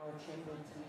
our chamber team.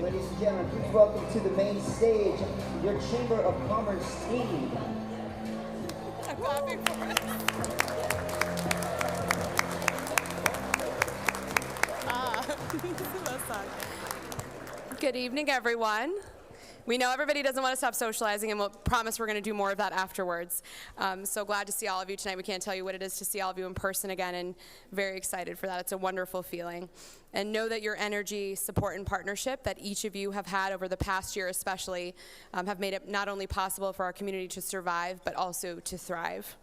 Ladies and gentlemen, please welcome to the main stage your Chamber of Commerce team. I'm clapping for us. Good evening, everyone. We know everybody doesn't want to stop socializing, and we'll promise we're going to do more of that afterwards. So glad to see all of you tonight. We can't tell you what it is to see all of you in person again, and very excited for that. It's a wonderful feeling. And know that your energy, support, and partnership that each of you have had over the past year especially have made it not only possible for our community to survive, but also to thrive.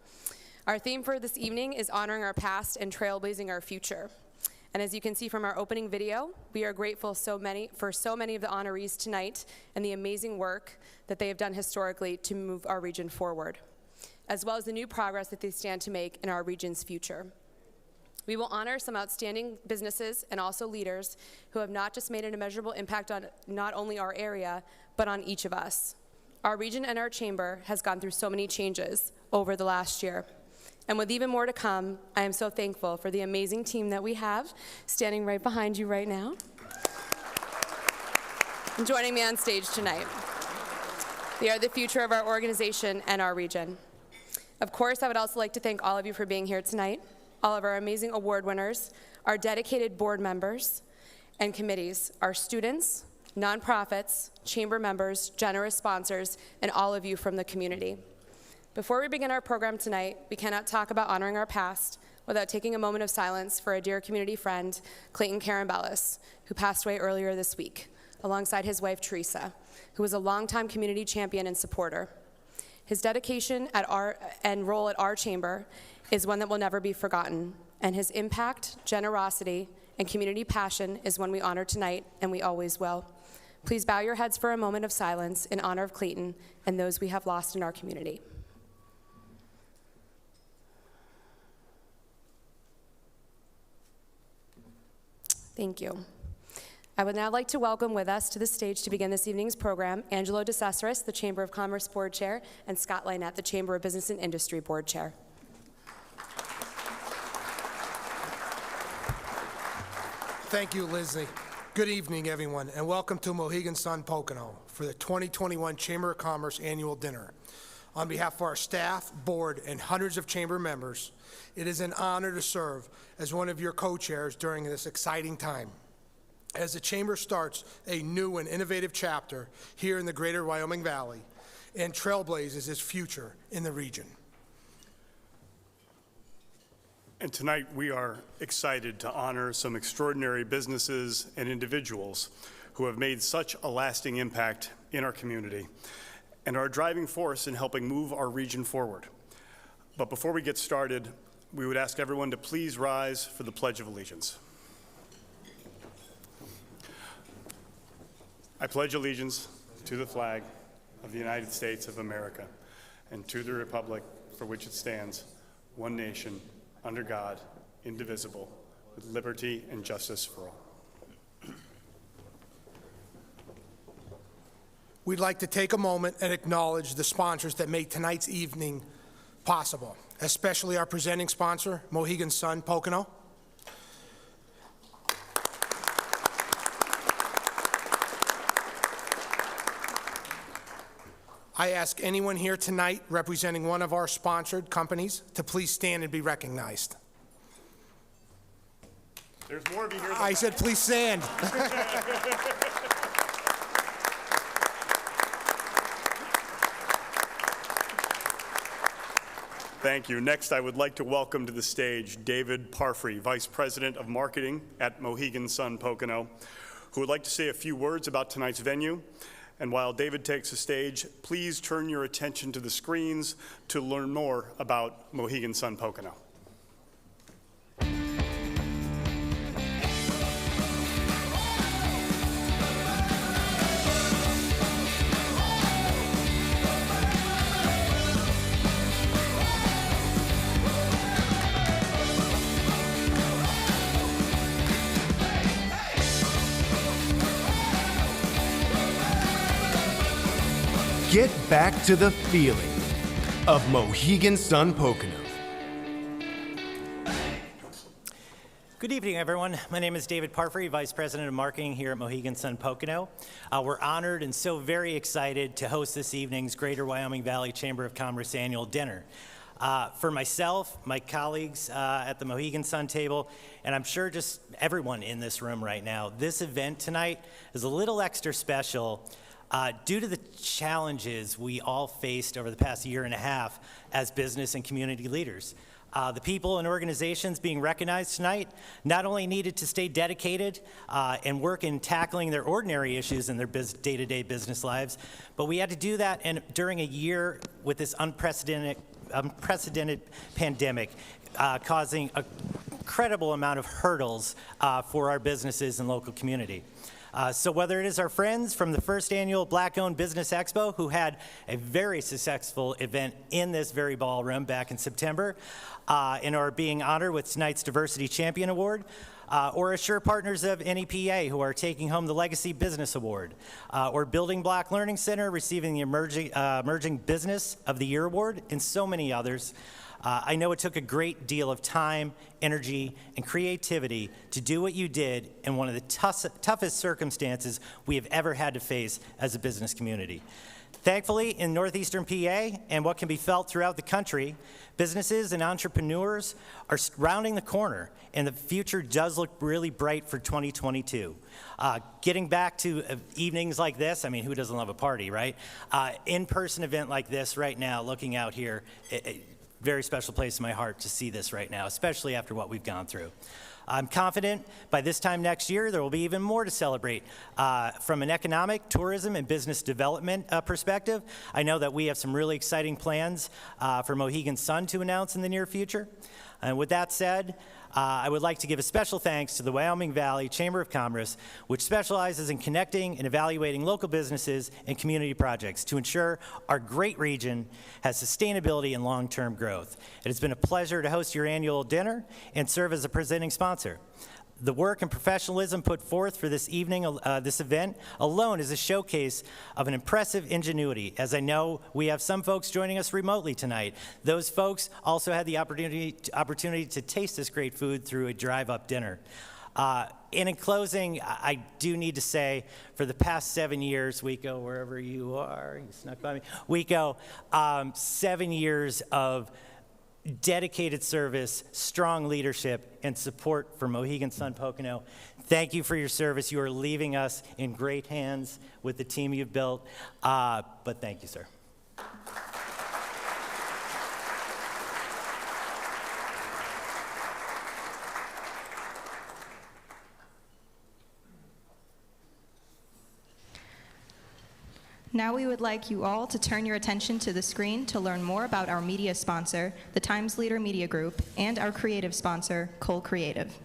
Our theme for this evening is honoring our past and trailblazing our future. And as you can see from our opening video, we are grateful for so many of the honorees tonight and the amazing work that they have done historically to move our region forward, as well as the new progress that they stand to make in our region's future. We will honor some outstanding businesses and also leaders who have not just made an immeasurable impact on not only our area, but on each of us. Our region and our chamber has gone through so many changes over the last year. And with even more to come, I am so thankful for the amazing team that we have standing right behind you right now and joining me on stage tonight. They are the future of our organization and our region. Of course, I would also like to thank all of you for being here tonight, all of our amazing award winners, our dedicated board members and committees, our students, nonprofits, chamber members, generous sponsors, and all of you from the community. Before we begin our program tonight, we cannot talk about honoring our past without taking a moment of silence for a dear community friend, Clayton Carambellis, who passed away earlier this week, alongside his wife, Teresa, who was a longtime community champion and supporter. His dedication and role at our chamber is one that will never be forgotten, and his impact, generosity, and community passion is one we honor tonight, and we always will. Please bow your heads for a moment of silence in honor of Clayton and those we have lost in our community. Thank you. I would now like to welcome with us to the stage to begin this evening's program, Angelo DeCesaris, the Chamber of Commerce Board Chair, and Scott Lynette, the Chamber of Business and Industry Board Chair. Thank you, Lizzie. Good evening, everyone, and welcome to Mohegan Sun Pocono for the 2021 Chamber of Commerce Annual Dinner. On behalf of our staff, board, and hundreds of chamber members, it is an honor to serve as one of your co-chairs during this exciting time. As the chamber starts a new and innovative chapter here in the greater Wyoming Valley and trailblazes its future in the region. And tonight we are excited to honor some extraordinary businesses and individuals who have made such a lasting impact in our community and are a driving force in helping move our region forward. But before we get started, we would ask everyone to please rise for the Pledge of Allegiance. I pledge allegiance to the flag of the United States of America and to the republic for which it stands, one nation, under God, indivisible, with liberty and justice for all. We'd like to take a moment and acknowledge the sponsors that make tonight's evening possible, especially our presenting sponsor, Mohegan Sun Pocono. I ask anyone here tonight representing one of our sponsored companies to please stand and be recognized. There's more of you here. I said please stand. Thank you. Next, I would like to welcome to the stage David Parfrey, Vice President of Marketing at Mohegan Sun Pocono, who would like to say a few words about tonight's venue. And while David takes the stage, please turn your attention to the screens to learn more about Mohegan Sun Pocono. Get back to the feeling of Mohegan Sun Pocono. Good evening, everyone. My name is David Parfrey, Vice President of Marketing here at Mohegan Sun Pocono. We're honored and so very excited to host this evening's Greater Wyoming Valley Chamber of Commerce annual dinner. For myself, my colleagues at the Mohegan Sun table, and I'm sure just everyone in this room right now, this event tonight is a little extra special due to the challenges we all faced over the past year and a half as business and community leaders. The people and organizations being recognized tonight not only needed to stay dedicated and work in tackling their ordinary issues in their day-to-day business lives, but we had to do that during a year with this unprecedented pandemic, causing an incredible amount of hurdles for our businesses and local community. So whether it is our friends from the first annual Black-Owned Business Expo, who had a very successful event in this very ballroom back in September, and are being honored with tonight's Diversity Champion Award, or Assure Partners of NEPA, who are taking home the Legacy Business Award, or Building Block Learning Center receiving the Emerging Business of the Year Award, and so many others. I know it took a great deal of time, energy, and creativity to do what you did in one of the toughest circumstances we have ever had to face as a business community. Thankfully, in northeastern PA and what can be felt throughout the country, businesses and entrepreneurs are rounding the corner, and the future does look really bright for 2022. Getting back to evenings like this, I mean, who doesn't love a party, right? In-person event like this right now, looking out here, very special place in my heart to see this right now, especially after what we've gone through. I'm confident by this time next year there will be even more to celebrate. From an economic, tourism, and business development perspective, I know that we have some really exciting plans for Mohegan Sun to announce in the near future. And with that said, I would like to give a special thanks to the Wyoming Valley Chamber of Commerce, which specializes in connecting and evaluating local businesses and community projects to ensure our great region has sustainability and long-term growth. It has been a pleasure to host your annual dinner and serve as a presenting sponsor. The work and professionalism put forth for this evening, this event alone is a showcase of an impressive ingenuity, as I know we have some folks joining us remotely tonight. Those folks also had the opportunity to taste this great food through a drive-up dinner. And in closing, I do need to say, for the past 7 years, Wiko, wherever you are, you snuck by me, Wiko, 7 years of dedicated service, strong leadership, and support for Mohegan Sun Pocono. Thank you for your service. You are leaving us in great hands with the team you've built, but thank you, sir. Now we would like you all to turn your attention to the screen to learn more about our media sponsor, the Times Leader Media Group, and our creative sponsor, Cole Creative.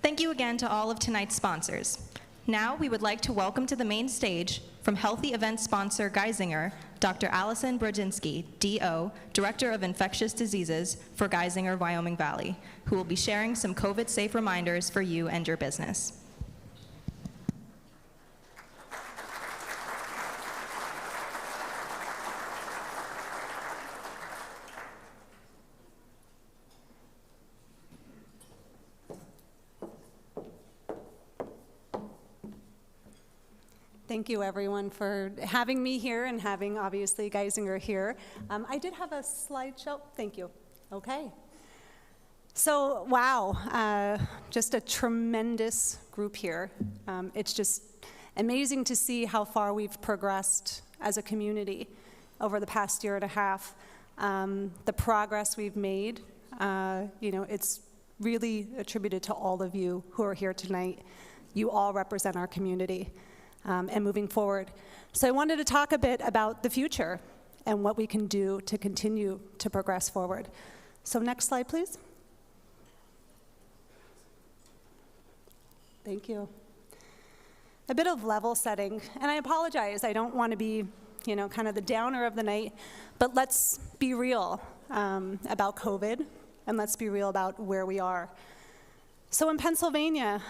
Thank you again to all of tonight's sponsors. Now we would like to welcome to the main stage, from Healthy Events sponsor Geisinger, Dr. Allison Brodzinski, DO, Director of Infectious Diseases for Geisinger, Wyoming Valley, who will be sharing some COVID-safe reminders for you and your business. Thank you, everyone, for having me here and having, obviously, Geisinger here. I did have a slideshow. Thank you. Okay. So, wow, just a tremendous group here. It's just amazing to see how far we've progressed as a community over the past year and a half. The progress we've made, it's really attributed to all of you who are here tonight. You all represent our community. And moving forward. So I wanted to talk a bit about the future and what we can do to continue to progress forward. So next slide, please. Thank you. A bit of level setting, and I apologize, I don't want to be, kind of the downer of the night, but let's be real about COVID, and let's be real about where we are. So in Pennsylvania,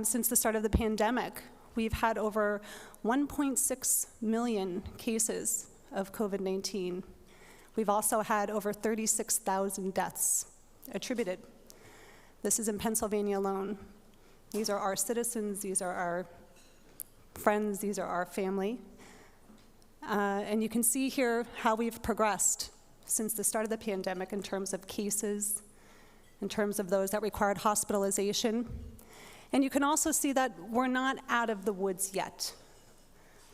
since the start of the pandemic, we've had over 1.6 million cases of COVID-19. We've also had over 36,000 deaths attributed. This is in Pennsylvania alone. These are our citizens, these are our friends, these are our family. And you can see here how we've progressed since the start of the pandemic in terms of cases, in terms of those that required hospitalization. And you can also see that we're not out of the woods yet.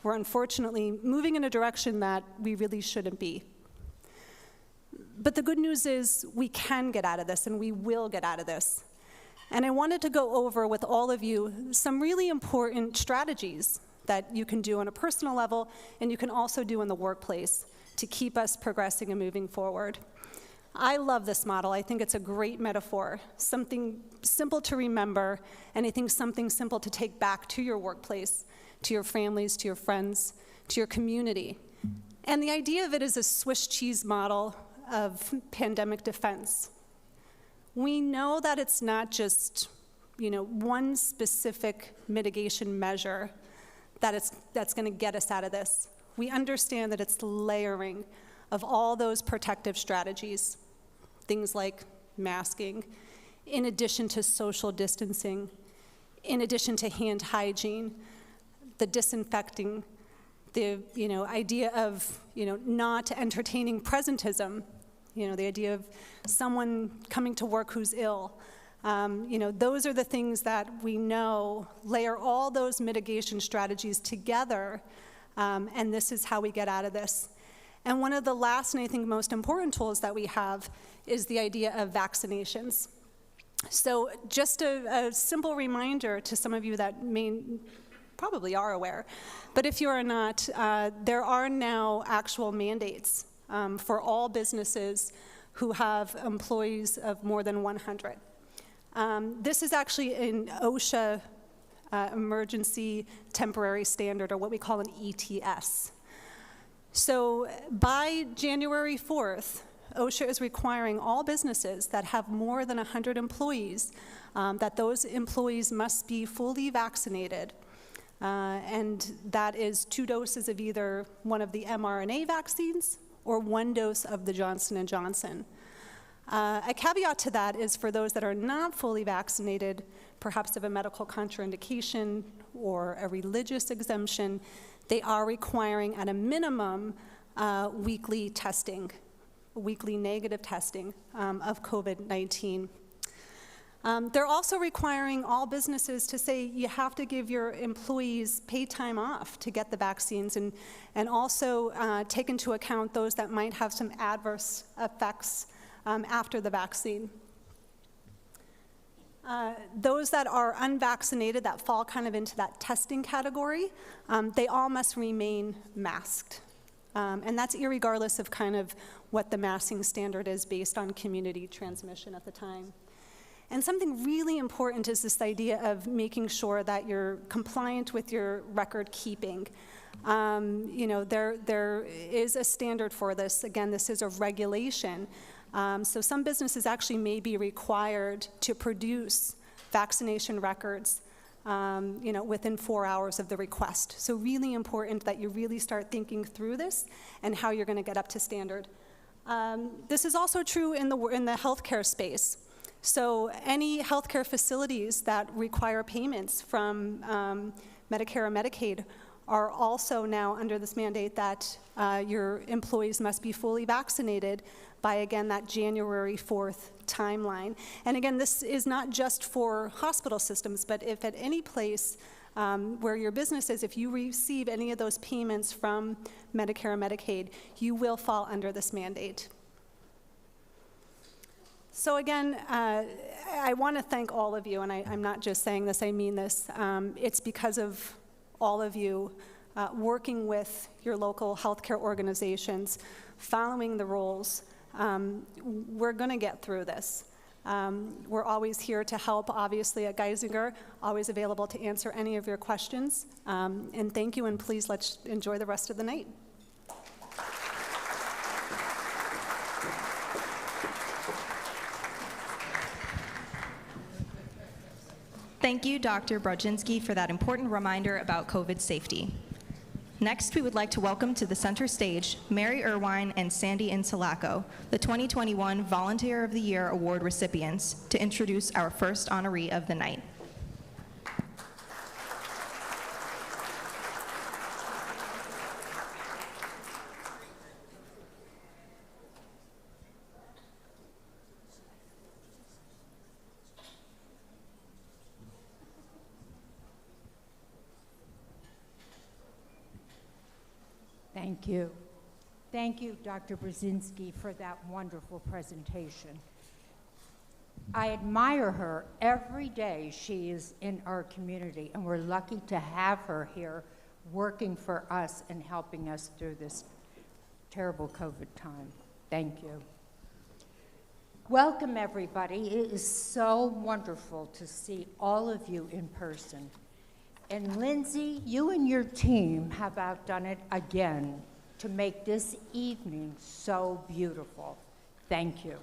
We're unfortunately moving in a direction that we really shouldn't be. But the good news is we can get out of this, and we will get out of this. And I wanted to go over with all of you some really important strategies that you can do on a personal level, and you can also do in the workplace to keep us progressing and moving forward. I love this model. I think it's a great metaphor, something simple to remember, and I think something simple to take back to your workplace, to your families, to your friends, to your community. And the idea of it is a Swiss cheese model of pandemic defense. We know that it's not just, one specific mitigation measure that's going to get us out of this. We understand that it's the layering of all those protective strategies, things like masking, in addition to social distancing, in addition to hand hygiene, the disinfecting, the idea of not entertaining presentism, the idea of someone coming to work who's ill, Those are the things that we know, layer all those mitigation strategies together, and this is how we get out of this. And one of the last, and I think most important tools that we have is the idea of vaccinations. So just a simple reminder to some of you that probably are aware, but if you are not, there are now actual mandates for all businesses who have employees of more than 100. This is actually an OSHA emergency temporary standard, or what we call an ETS. So by January 4th, OSHA is requiring all businesses that have more than 100 employees that those employees must be fully vaccinated. And that is 2 doses of either one of the mRNA vaccines or 1 dose of the Johnson & Johnson. A caveat to that is for those that are not fully vaccinated, perhaps of a medical contraindication or a religious exemption, they are requiring at a minimum weekly testing, weekly negative testing of COVID-19. They're also requiring all businesses to say you have to give your employees paid time off to get the vaccines, and also take into account those that might have some adverse effects after the vaccine. Those that are unvaccinated, that fall kind of into that testing category, they all must remain masked. And that's irregardless of kind of what the masking standard is based on community transmission at the time. And something really important is this idea of making sure that you're compliant with your record keeping. There is a standard for this. Again, this is a regulation. So some businesses actually may be required to produce vaccination records within 4 hours of the request. So really important that you really start thinking through this and how you're going to get up to standard. This is also true in the healthcare space. So any healthcare facilities that require payments from Medicare or Medicaid are also now under this mandate that your employees must be fully vaccinated by, again, that January 4th timeline. And again, this is not just for hospital systems, but if at any place where your business is, if you receive any of those payments from Medicare or Medicaid, you will fall under this mandate. So again, I want to thank all of you, and I'm not just saying this, I mean this. It's because of all of you working with your local healthcare organizations, following the rules. We're going to get through this. We're always here to help, obviously, at Geisinger, always available to answer any of your questions. And thank you, and please let's enjoy the rest of the night. Thank you, Dr. Brodzinski, for that important reminder about COVID safety. Next, we would like to welcome to the center stage Mary Irwine and Sandy Insulaco, the 2021 Volunteer of the Year Award recipients, to introduce our first honoree of the night. Thank you. Thank you, Dr. Brzezinski, for that wonderful presentation. I admire her every day she is in our community, and we're lucky to have her here working for us and helping us through this terrible COVID time. Thank you. Welcome, everybody. It is so wonderful to see all of you in person. And Lindsay, you and your team have outdone it again to make this evening so beautiful. Thank you.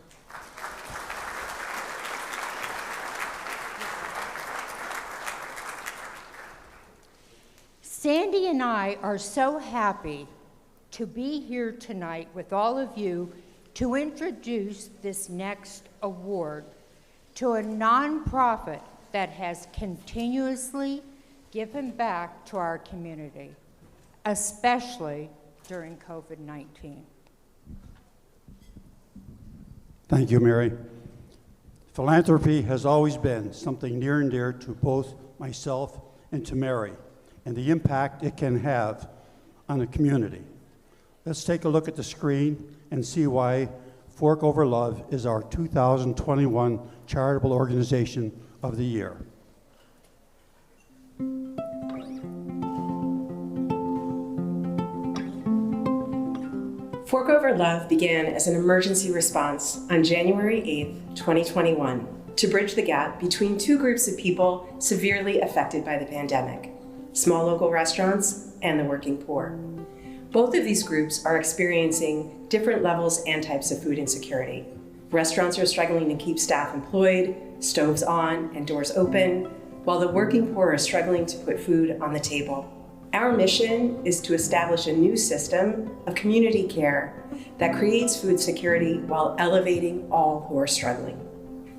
Sandy and I are so happy to be here tonight with all of you to introduce this next award to a nonprofit that has continuously given back to our community, especially during COVID-19. Thank you, Mary. Philanthropy has always been something near and dear to both myself and to Mary, and the impact it can have on the community. Let's take a look at the screen and see why Fork Over Love is our 2021 Charitable Organization of the Year. Fork Over Love began as an emergency response on January 8, 2021, to bridge the gap between two groups of people severely affected by the pandemic: small local restaurants and the working poor. Both of these groups are experiencing different levels and types of food insecurity. Restaurants are struggling to keep staff employed, stoves on, and doors open, while the working poor are struggling to put food on the table. Our mission is to establish a new system of community care that creates food security while elevating all who are struggling.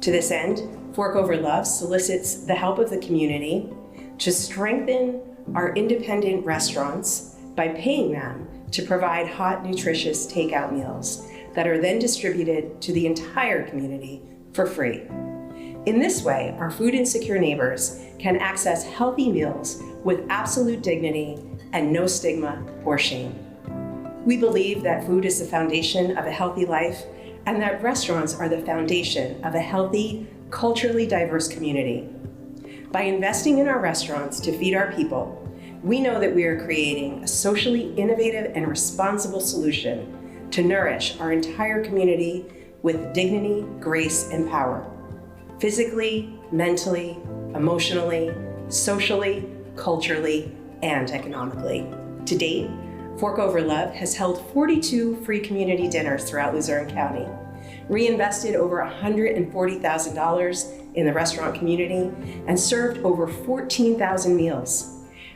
To this end, Fork Over Love solicits the help of the community to strengthen our independent restaurants by paying them to provide hot, nutritious takeout meals that are then distributed to the entire community for free. In this way, our food insecure neighbors can access healthy meals with absolute dignity and no stigma or shame. We believe that food is the foundation of a healthy life and that restaurants are the foundation of a healthy, culturally diverse community. By investing in our restaurants to feed our people, we know that we are creating a socially innovative and responsible solution to nourish our entire community with dignity, grace, and power. Physically, mentally, emotionally, socially, culturally, and economically. To date, Fork Over Love has held 42 free community dinners throughout Luzerne County, reinvested over $140,000 in the restaurant community, and served over 14,000 meals.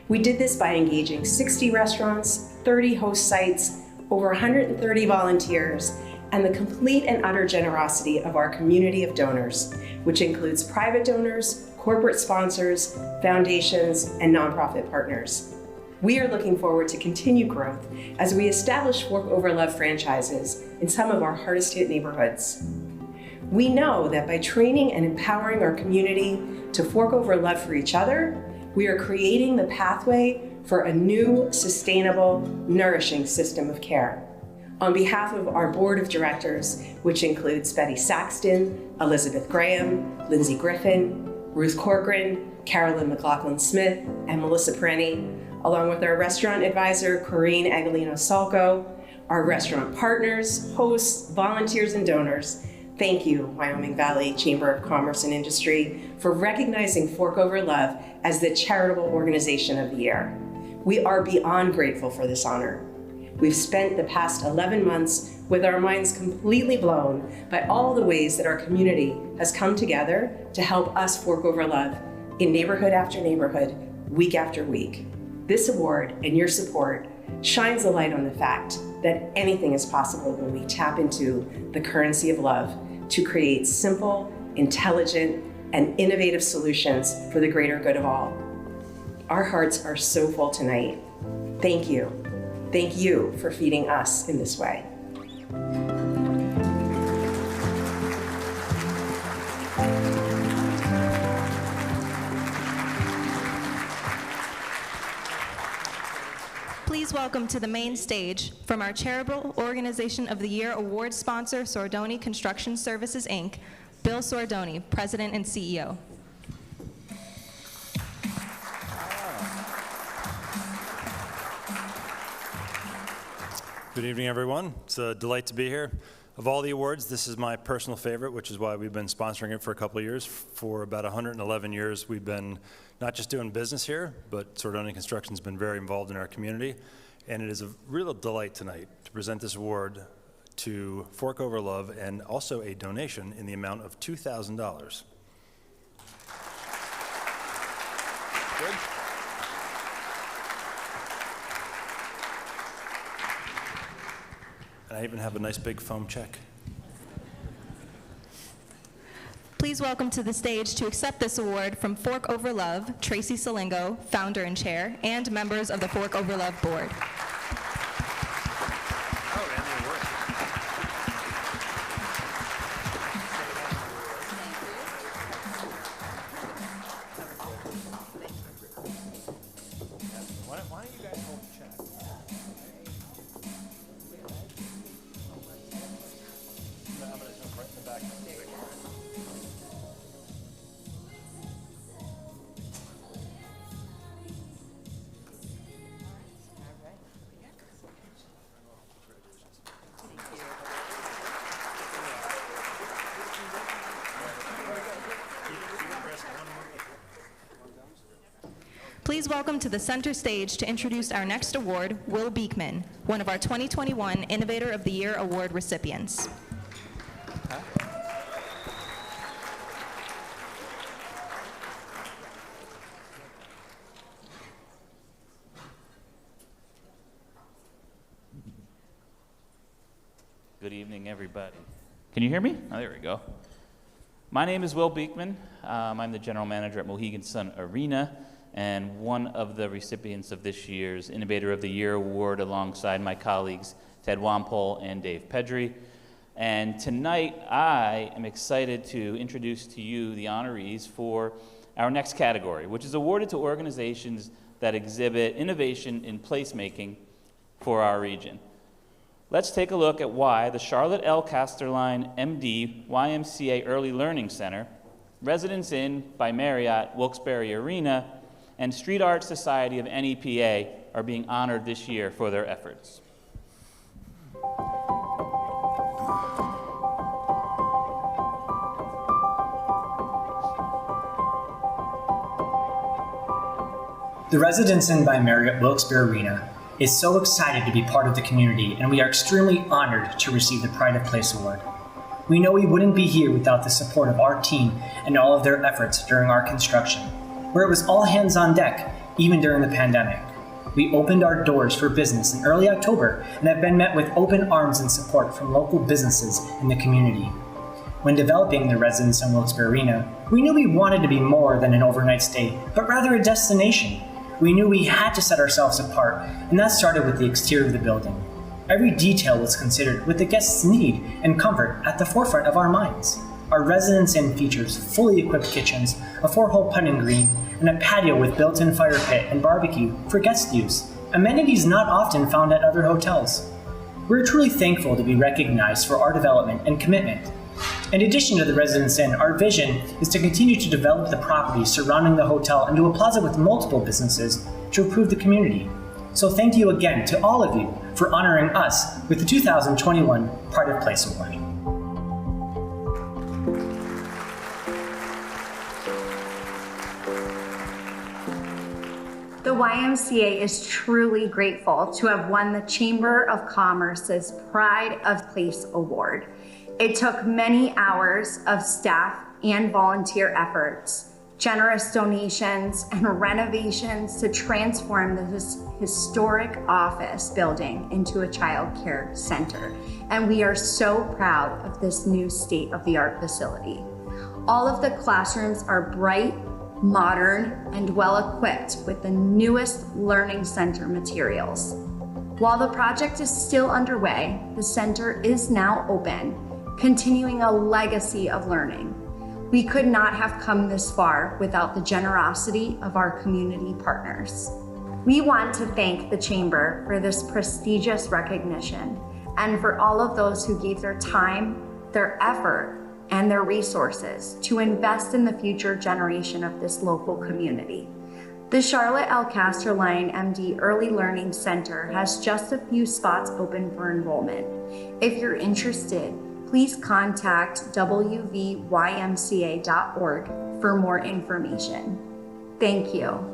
We did this by engaging 60 restaurants, 30 host sites, over 130 volunteers, and the complete and utter generosity of our community of donors, which includes private donors, corporate sponsors, foundations, and nonprofit partners. We are looking forward to continued growth as we establish Fork Over Love franchises in some of our hardest hit neighborhoods. We know that by training and empowering our community to fork over love for each other, we are creating the pathway for a new, sustainable, nourishing system of care. On behalf of our board of directors, which includes Betty Saxton, Elizabeth Graham, Lindsay Griffin, Ruth Corcoran, Carolyn McLaughlin-Smith, and Melissa Perenni, along with our restaurant advisor, Corrine Aguilino-Salco, our restaurant partners, hosts, volunteers, and donors, thank you, Wyoming Valley Chamber of Commerce and Industry, for recognizing Fork Over Love as the Charitable Organization of the Year. We are beyond grateful for this honor. We've spent the past 11 months with our minds completely blown by all the ways that our community has come together to help us fork over love in neighborhood after neighborhood, week after week. This award and your support shines a light on the fact that anything is possible when we tap into the currency of love to create simple, intelligent, and innovative solutions for the greater good of all. Our hearts are so full tonight. Thank you. Thank you for feeding us in this way. Please welcome to the main stage, from our Charitable Organization of the Year award sponsor, Sordoni Construction Services, Inc., Bill Sordoni, President and CEO. Good evening, everyone. It's a delight to be here. Of all the awards, this is my personal favorite, which is why we've been sponsoring it for a couple of years. For about 111 years, we've been not just doing business here, but Sordoni Construction's been very involved in our community. And it is a real delight tonight to present this award to Fork Over Love and also a donation in the amount of $2,000. Good. And I even have a nice big foam check. Please welcome to the stage to accept this award from Fork Over Love, Tracy Salingo, founder and chair, and members of the Fork Over Love board. Please welcome to the center stage to introduce our next award, Will Beekman, one of our 2021 Innovator of the Year Award recipients. Good evening, everybody. Can you hear me? Oh, there we go. My name is Will Beekman. I'm the general manager at Mohegan Sun Arena and one of the recipients of this year's Innovator of the Year Award alongside my colleagues Ted Wampole and Dave Pedri. And tonight I am excited to introduce to you the honorees for our next category, which is awarded to organizations that exhibit innovation in placemaking for our region. Let's take a look at why the Charlotte L. Casterline, MD, YMCA Early Learning Center, Residence Inn by Marriott, Wilkes-Barre Arena, and Street Art Society of NEPA are being honored this year for their efforts. The Residence Inn by Marriott Wilkes-Barre Arena is so excited to be part of the community, and we are extremely honored to receive the Pride of Place Award. We know we wouldn't be here without the support of our team and all of their efforts during our construction, where it was all hands on deck, even during the pandemic. We opened our doors for business in early October and have been met with open arms and support from local businesses in the community. When developing the Residence Inn Wilkes-Barre Arena, we knew we wanted to be more than an overnight stay, but rather a destination. We knew we had to set ourselves apart, and that started with the exterior of the building. Every detail was considered with the guests' need and comfort at the forefront of our minds. Our Residence Inn features fully equipped kitchens, a 4-hole putting green, and a patio with built-in fire pit and barbecue for guest use, amenities not often found at other hotels. We're truly thankful to be recognized for our development and commitment. In addition to the Residence Inn, our vision is to continue to develop the property surrounding the hotel into a plaza with multiple businesses to improve the community. So thank you again to all of you for honoring us with the 2021 Pride of Place Award. The YMCA is truly grateful to have won the Chamber of Commerce's Pride of Place Award. It took many hours of staff and volunteer efforts, generous donations, and renovations to transform this historic office building into a child care center. And we are so proud of this new state-of-the-art facility. All of the classrooms are bright, modern, and well-equipped with the newest learning center materials. While the project is still underway, the center is now open, continuing a legacy of learning. We could not have come this far without the generosity of our community partners. We want to thank the Chamber for this prestigious recognition and for all of those who gave their time, their effort, and their resources to invest in the future generation of this local community. The Charlotte L. Casterline MD Early Learning Center has just a few spots open for enrollment. If you're interested, please contact wvymca.org for more information. Thank you.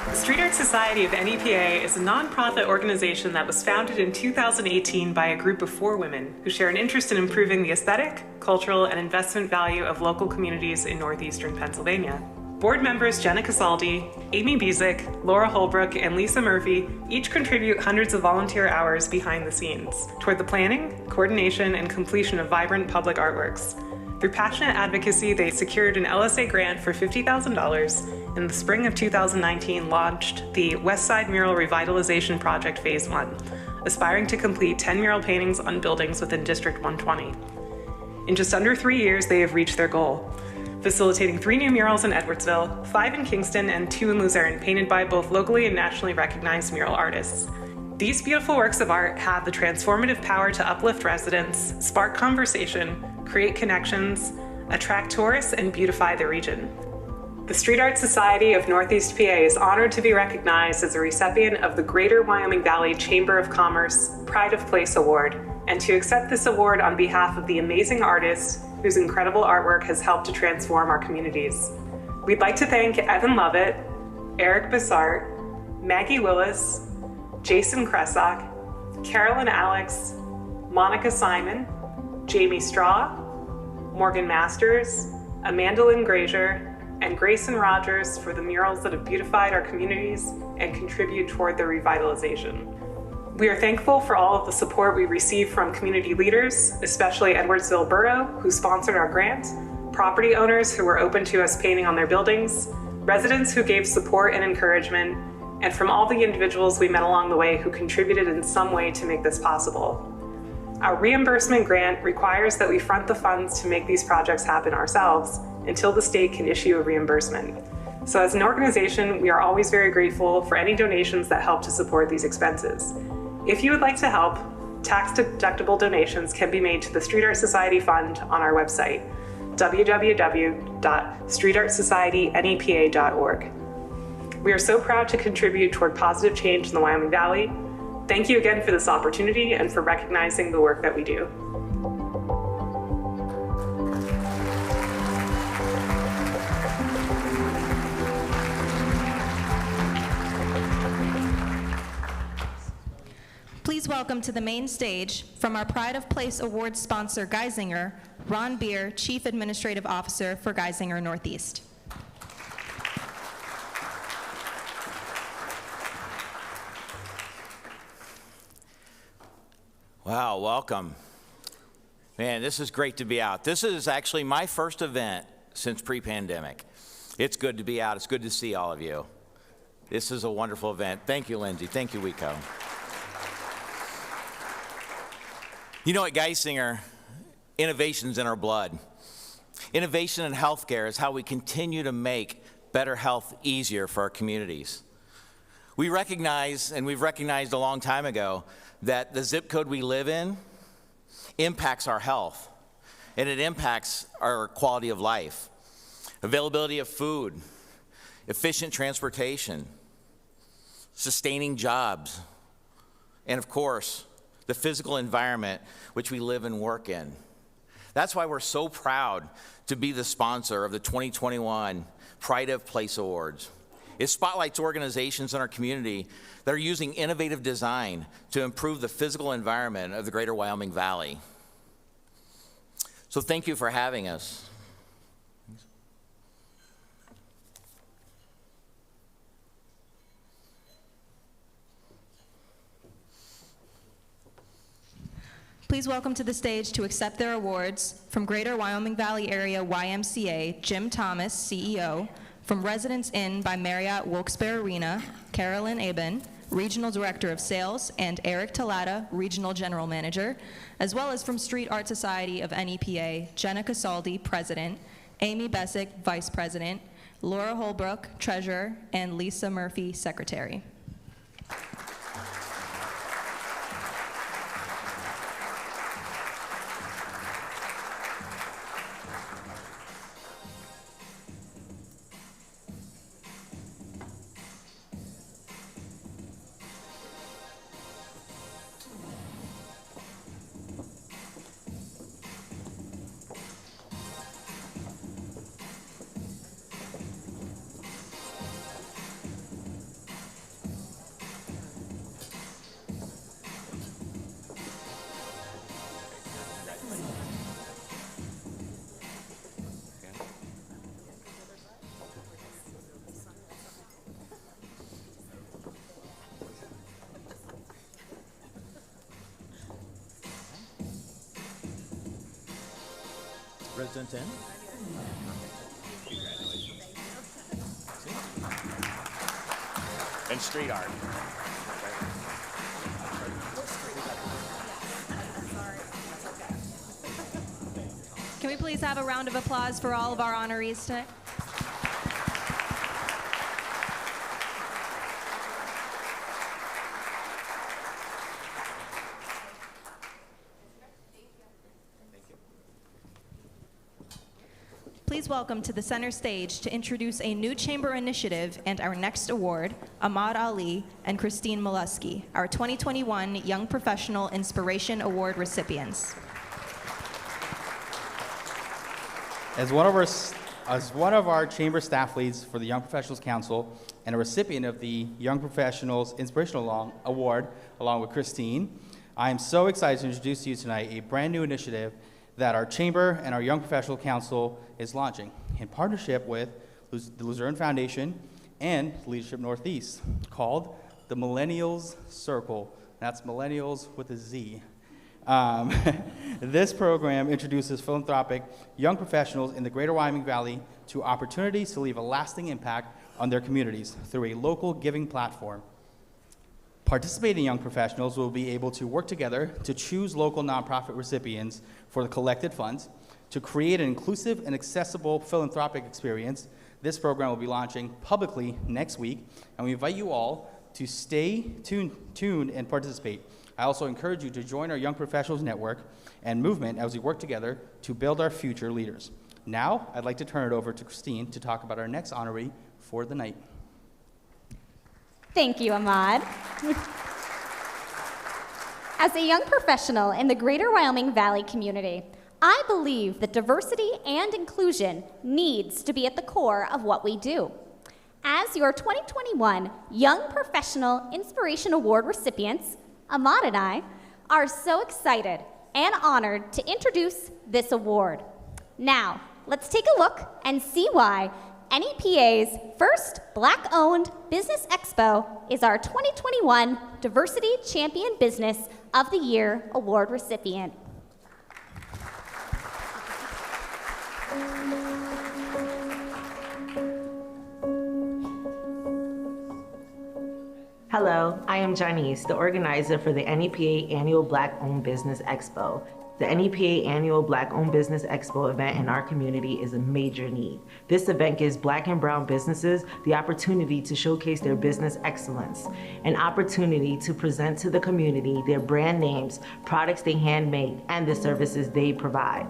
The Street Art Society of NEPA is a nonprofit organization that was founded in 2018 by a group of 4 women who share an interest in improving the aesthetic, cultural, and investment value of local communities in northeastern Pennsylvania. Board members Jenna Casaldi, Amy Bezick, Laura Holbrook, and Lisa Murphy each contribute hundreds of volunteer hours behind the scenes toward the planning, coordination, and completion of vibrant public artworks. Through passionate advocacy, they secured an LSA grant for $50,000 and in the spring of 2019 launched the West Side Mural Revitalization Project Phase 1, aspiring to complete 10 mural paintings on buildings within District 120. In just under 3 years, they have reached their goal, facilitating 3 new murals in Edwardsville, 5 in Kingston, and 2 in Luzerne, painted by both locally and nationally recognized mural artists. These beautiful works of art have the transformative power to uplift residents, spark conversation, create connections, attract tourists, and beautify the region. The Street Art Society of Northeast PA is honored to be recognized as a recipient of the Greater Wyoming Valley Chamber of Commerce Pride of Place Award, and to accept this award on behalf of the amazing artists, whose incredible artwork has helped to transform our communities. We'd like to thank Evan Lovett, Eric Bassart, Maggie Willis, Jason Kresak, Carolyn Alex, Monica Simon, Jamie Straw, Morgan Masters, Amanda Lynn Grazier, and Grayson Rogers for the murals that have beautified our communities and contribute toward their revitalization. We are thankful for all of the support we receive from community leaders, especially Edwardsville Borough, who sponsored our grant, property owners who were open to us painting on their buildings, residents who gave support and encouragement, and from all the individuals we met along the way who contributed in some way to make this possible. Our reimbursement grant requires that we front the funds to make these projects happen ourselves until the state can issue a reimbursement. So as an organization, we are always very grateful for any donations that help to support these expenses. If you would like to help, tax-deductible donations can be made to the Street Art Society Fund on our website, www.streetartsocietynepa.org. We are so proud to contribute toward positive change in the Wyoming Valley. Thank you again for this opportunity and for recognizing the work that we do. Please welcome to the main stage, from our Pride of Place Awards sponsor, Geisinger, Ron Beer, Chief Administrative Officer for Geisinger Northeast. Wow, welcome. Man, this is great to be out. This is actually my first event since pre-pandemic. It's good to be out. It's good to see all of you. This is a wonderful event. Thank you, Lindsay. Thank you, Wico. You know, at Geisinger, innovation's in our blood. Innovation in healthcare is how we continue to make better health easier for our communities. We recognize, and we've recognized a long time ago, that the zip code we live in impacts our health, and it impacts our quality of life. Availability of food, efficient transportation, sustaining jobs, and of course, the physical environment which we live and work in. That's why we're so proud to be the sponsor of the 2021 Pride of Place Awards. It spotlights organizations in our community that are using innovative design to improve the physical environment of the greater Wyoming Valley. So thank you for having us. Please welcome to the stage to accept their awards from Greater Wyoming Valley Area YMCA, Jim Thomas, CEO, from Residence Inn by Marriott Wilkes-Barre Arena, Carolyn Aben, Regional Director of Sales, and Eric Talata, Regional General Manager, as well as from Street Art Society of NEPA, Jenna Casaldi, President, Amy Bessick, Vice President, Laura Holbrook, Treasurer, and Lisa Murphy, Secretary. Residence Inn? And street art. Can we please have a round of applause for all of our honorees today? Please welcome to the center stage to introduce a new chamber initiative and our next award, Ahmad Ali and Christine Molesky, our 2021 Young Professional Inspiration Award recipients. As one of our chamber staff leads for the Young Professionals Council and a recipient of the Young Professionals Inspirational Award, along with Christine, I am so excited to introduce to you tonight a brand new initiative that our chamber and our Young Professional Council is launching in partnership with the Luzerne Foundation and Leadership Northeast, called the Millennials Circle. That's Millennials with a Z. This program introduces philanthropic young professionals in the Greater Wyoming Valley to opportunities to leave a lasting impact on their communities through a local giving platform. Participating young professionals will be able to work together to choose local nonprofit recipients for the collected funds to create an inclusive and accessible philanthropic experience. This program will be launching publicly next week, and we invite you all to stay tuned and participate. I also encourage you to join our Young Professionals Network and movement as we work together to build our future leaders. Now, I'd like to turn it over to Christine to talk about our next honoree for the night. Thank you, Ahmad. As a young professional in the Greater Wyoming Valley community, I believe that diversity and inclusion needs to be at the core of what we do. As your 2021 Young Professional Inspiration Award recipients, Ahmad and I are so excited and honored to introduce this award. Now, let's take a look and see why NEPA's first Black-owned Business Expo is our 2021 Diversity Champion Business of the Year Award recipient. Hello, I am Janice, the organizer for the NEPA Annual Black-Owned Business Expo. The NEPA Annual Black-Owned Business Expo event in our community is a major need. This event gives Black and brown businesses the opportunity to showcase their business excellence, an opportunity to present to the community their brand names, products they handmade, and the services they provide.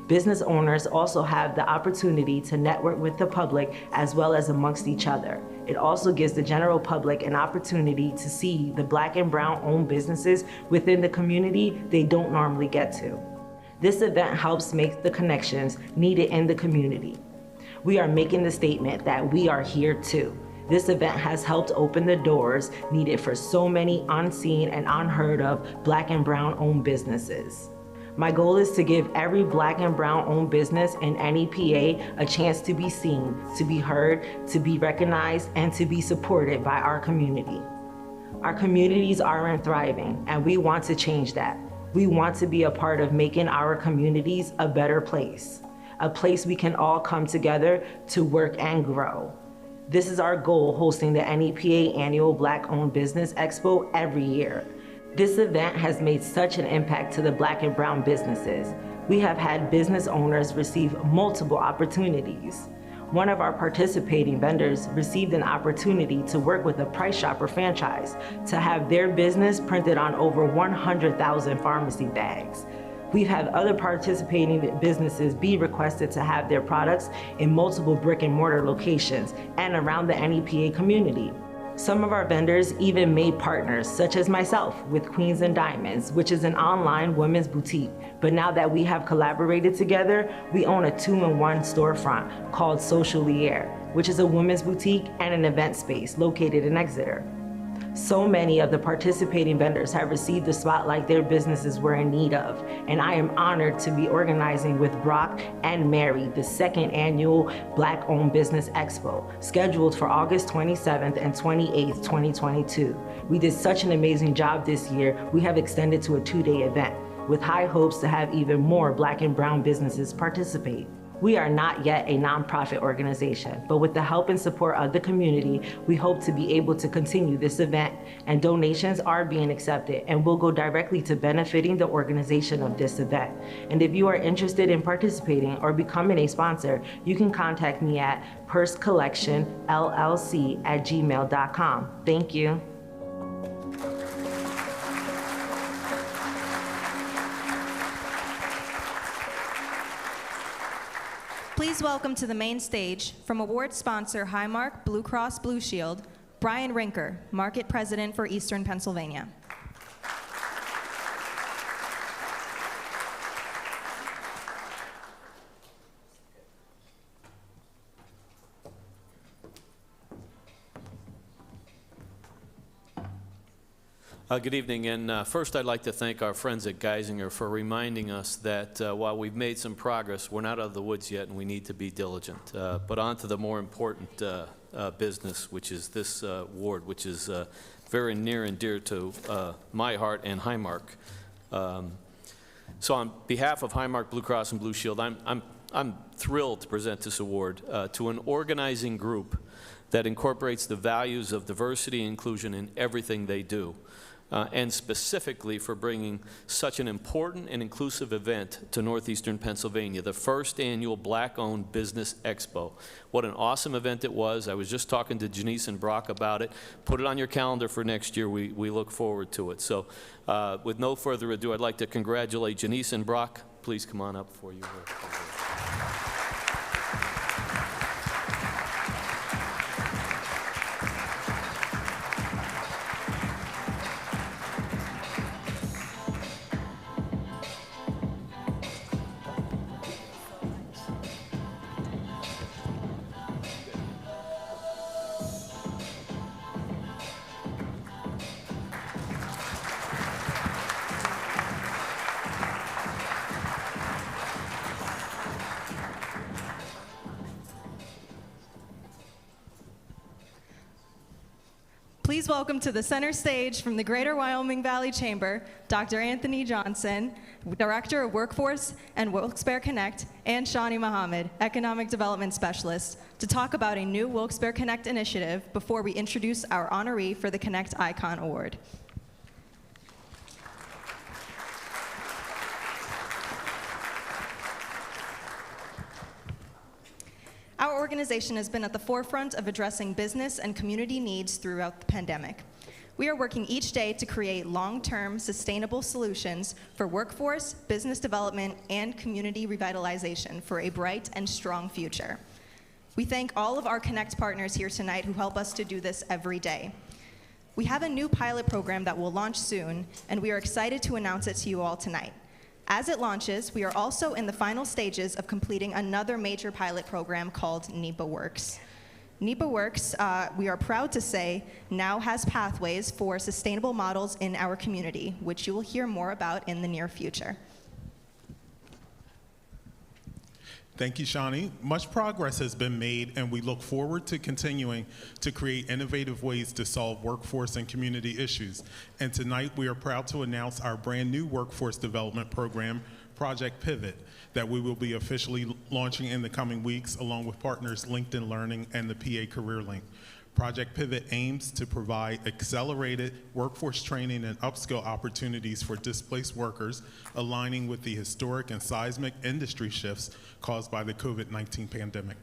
Business owners also have the opportunity to network with the public as well as amongst each other. It also gives the general public an opportunity to see the Black and brown owned businesses within the community they don't normally get to. This event helps make the connections needed in the community. We are making the statement that we are here too. This event has helped open the doors needed for so many unseen and unheard of Black and brown owned businesses. My goal is to give every Black and brown owned business in NEPA a chance to be seen, to be heard, to be recognized, and to be supported by our community. Our communities aren't thriving, and we want to change that. We want to be a part of making our communities a better place, a place we can all come together to work and grow. This is our goal, hosting the NEPA Annual Black-Owned Business Expo every year. This event has made such an impact to the Black and brown businesses. We have had business owners receive multiple opportunities. One of our participating vendors received an opportunity to work with a Price Chopper franchise to have their business printed on over 100,000 pharmacy bags. We've had other participating businesses be requested to have their products in multiple brick and mortar locations and around the NEPA community. Some of our vendors even made partners, such as myself, with Queens and Diamonds, which is an online women's boutique. But now that we have collaborated together, we own a 2-in-1 storefront called Socialier, which is a women's boutique and an event space located in Exeter. So many of the participating vendors have received the spotlight their businesses were in need of, and I am honored to be organizing with Brock and Mary the second annual Black-Owned Business Expo, scheduled for August 27th and 28th, 2022. We did such an amazing job this year, we have extended to a 2-day event, with high hopes to have even more Black and brown businesses participate. We are not yet a nonprofit organization, but with the help and support of the community, we hope to be able to continue this event, and donations are being accepted and will go directly to benefiting the organization of this event. And if you are interested in participating or becoming a sponsor, you can contact me at pursecollectionllc@gmail.com. Thank you. Please welcome to the main stage, from award sponsor Highmark Blue Cross Blue Shield, Brian Rinker, Market President for Eastern Pennsylvania. Good evening, and first I'd like to thank our friends at Geisinger for reminding us that while we've made some progress, we're not out of the woods yet and we need to be diligent. But on to the more important business, which is this ward, which is very near and dear to my heart and Highmark. So on behalf of Highmark Blue Cross and Blue Shield, I'm thrilled to present this award to an organizing group that incorporates the values of diversity and inclusion in everything they do. And specifically for bringing such an important and inclusive event to northeastern Pennsylvania, the first annual Black-owned Business Expo. What an awesome event it was. I was just talking to Janice and Brock about it. Put it on your calendar for next year. We look forward to it. So with no further ado, I'd like to congratulate Janice and Brock. Please come on up for you. Please welcome to the center stage from the Greater Wyoming Valley Chamber, Dr. Anthony Johnson, Director of Workforce and Wilkes-Barre Connect, and Shani Muhammad, Economic Development Specialist, to talk about a new Wilkes-Barre Connect initiative before we introduce our honoree for the Connect Icon Award. Our organization has been at the forefront of addressing business and community needs throughout the pandemic. We are working each day to create long-term, sustainable solutions for workforce, business development, and community revitalization for a bright and strong future. We thank all of our Connect partners here tonight who help us to do this every day. We have a new pilot program that will launch soon, and we are excited to announce it to you all tonight. As it launches, we are also in the final stages of completing another major pilot program called NEPA Works. NEPA Works, we are proud to say, now has pathways for sustainable models in our community, which you will hear more about in the near future. Thank you, Shani. Much progress has been made, and we look forward to continuing to create innovative ways to solve workforce and community issues. And tonight, we are proud to announce our brand new workforce development program, Project Pivot, that we will be officially launching in the coming weeks, along with partners LinkedIn Learning and the PA Career Link. Project Pivot aims to provide accelerated workforce training and upskill opportunities for displaced workers, aligning with the historic and seismic industry shifts caused by the COVID-19 pandemic.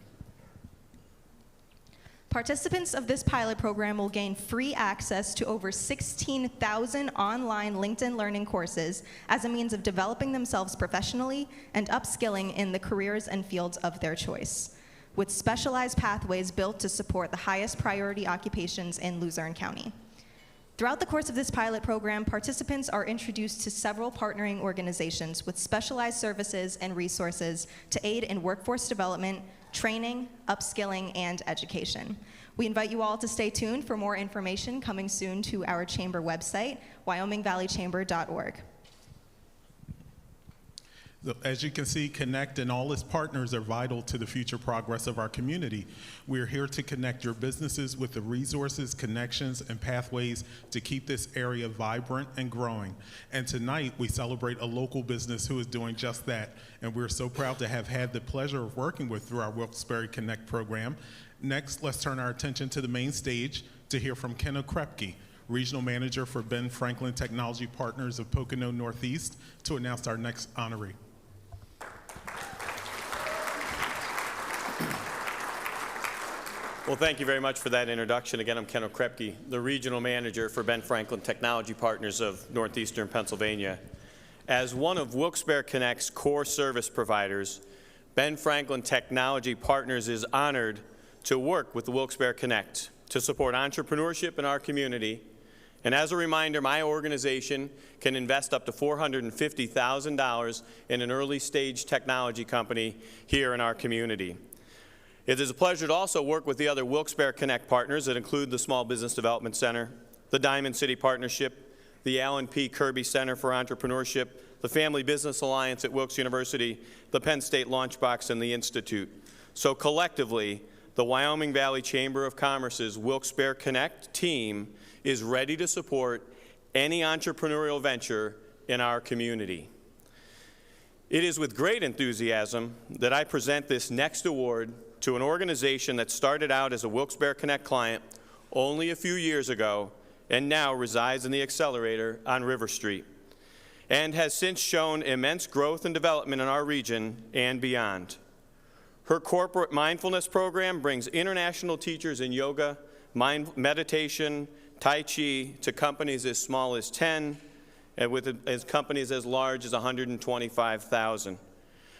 Participants of this pilot program will gain free access to over 16,000 online LinkedIn Learning courses as a means of developing themselves professionally and upskilling in the careers and fields of their choice, with specialized pathways built to support the highest priority occupations in Luzerne County. Throughout the course of this pilot program, participants are introduced to several partnering organizations with specialized services and resources to aid in workforce development, training, upskilling, and education. We invite you all to stay tuned for more information coming soon to our chamber website, wyomingvalleychamber.org. As you can see, Connect and all its partners are vital to the future progress of our community. We are here to connect your businesses with the resources, connections, and pathways to keep this area vibrant and growing. And tonight, we celebrate a local business who is doing just that. And we're so proud to have had the pleasure of working with through our Wilkes-Barre Connect program. Next, let's turn our attention to the main stage to hear from Ken Okrepke, Regional Manager for Ben Franklin Technology Partners of Pocono Northeast, to announce our next honoree. Well, thank you very much for that introduction. Again, I'm Ken Okrepke, the Regional Manager for Ben Franklin Technology Partners of Northeastern Pennsylvania. As one of Wilkes-Barre Connect's core service providers, Ben Franklin Technology Partners is honored to work with the Wilkes-Barre Connect to support entrepreneurship in our community. And as a reminder, my organization can invest up to $450,000 in an early stage technology company here in our community. It is a pleasure to also work with the other Wilkes-Barre Connect partners that include the Small Business Development Center, the Diamond City Partnership, the Alan P. Kirby Center for Entrepreneurship, the Family Business Alliance at Wilkes University, the Penn State Launchbox, and the Institute. So collectively, the Wyoming Valley Chamber of Commerce's Wilkes-Barre Connect team is ready to support any entrepreneurial venture in our community. It is with great enthusiasm that I present this next award to an organization that started out as a Wilkes-Barre Connect client only a few years ago and now resides in the Accelerator on River Street, and has since shown immense growth and development in our region and beyond. Her corporate mindfulness program brings international teachers in yoga, meditation, Tai Chi to companies as small as 10 and with companies as large as 125,000.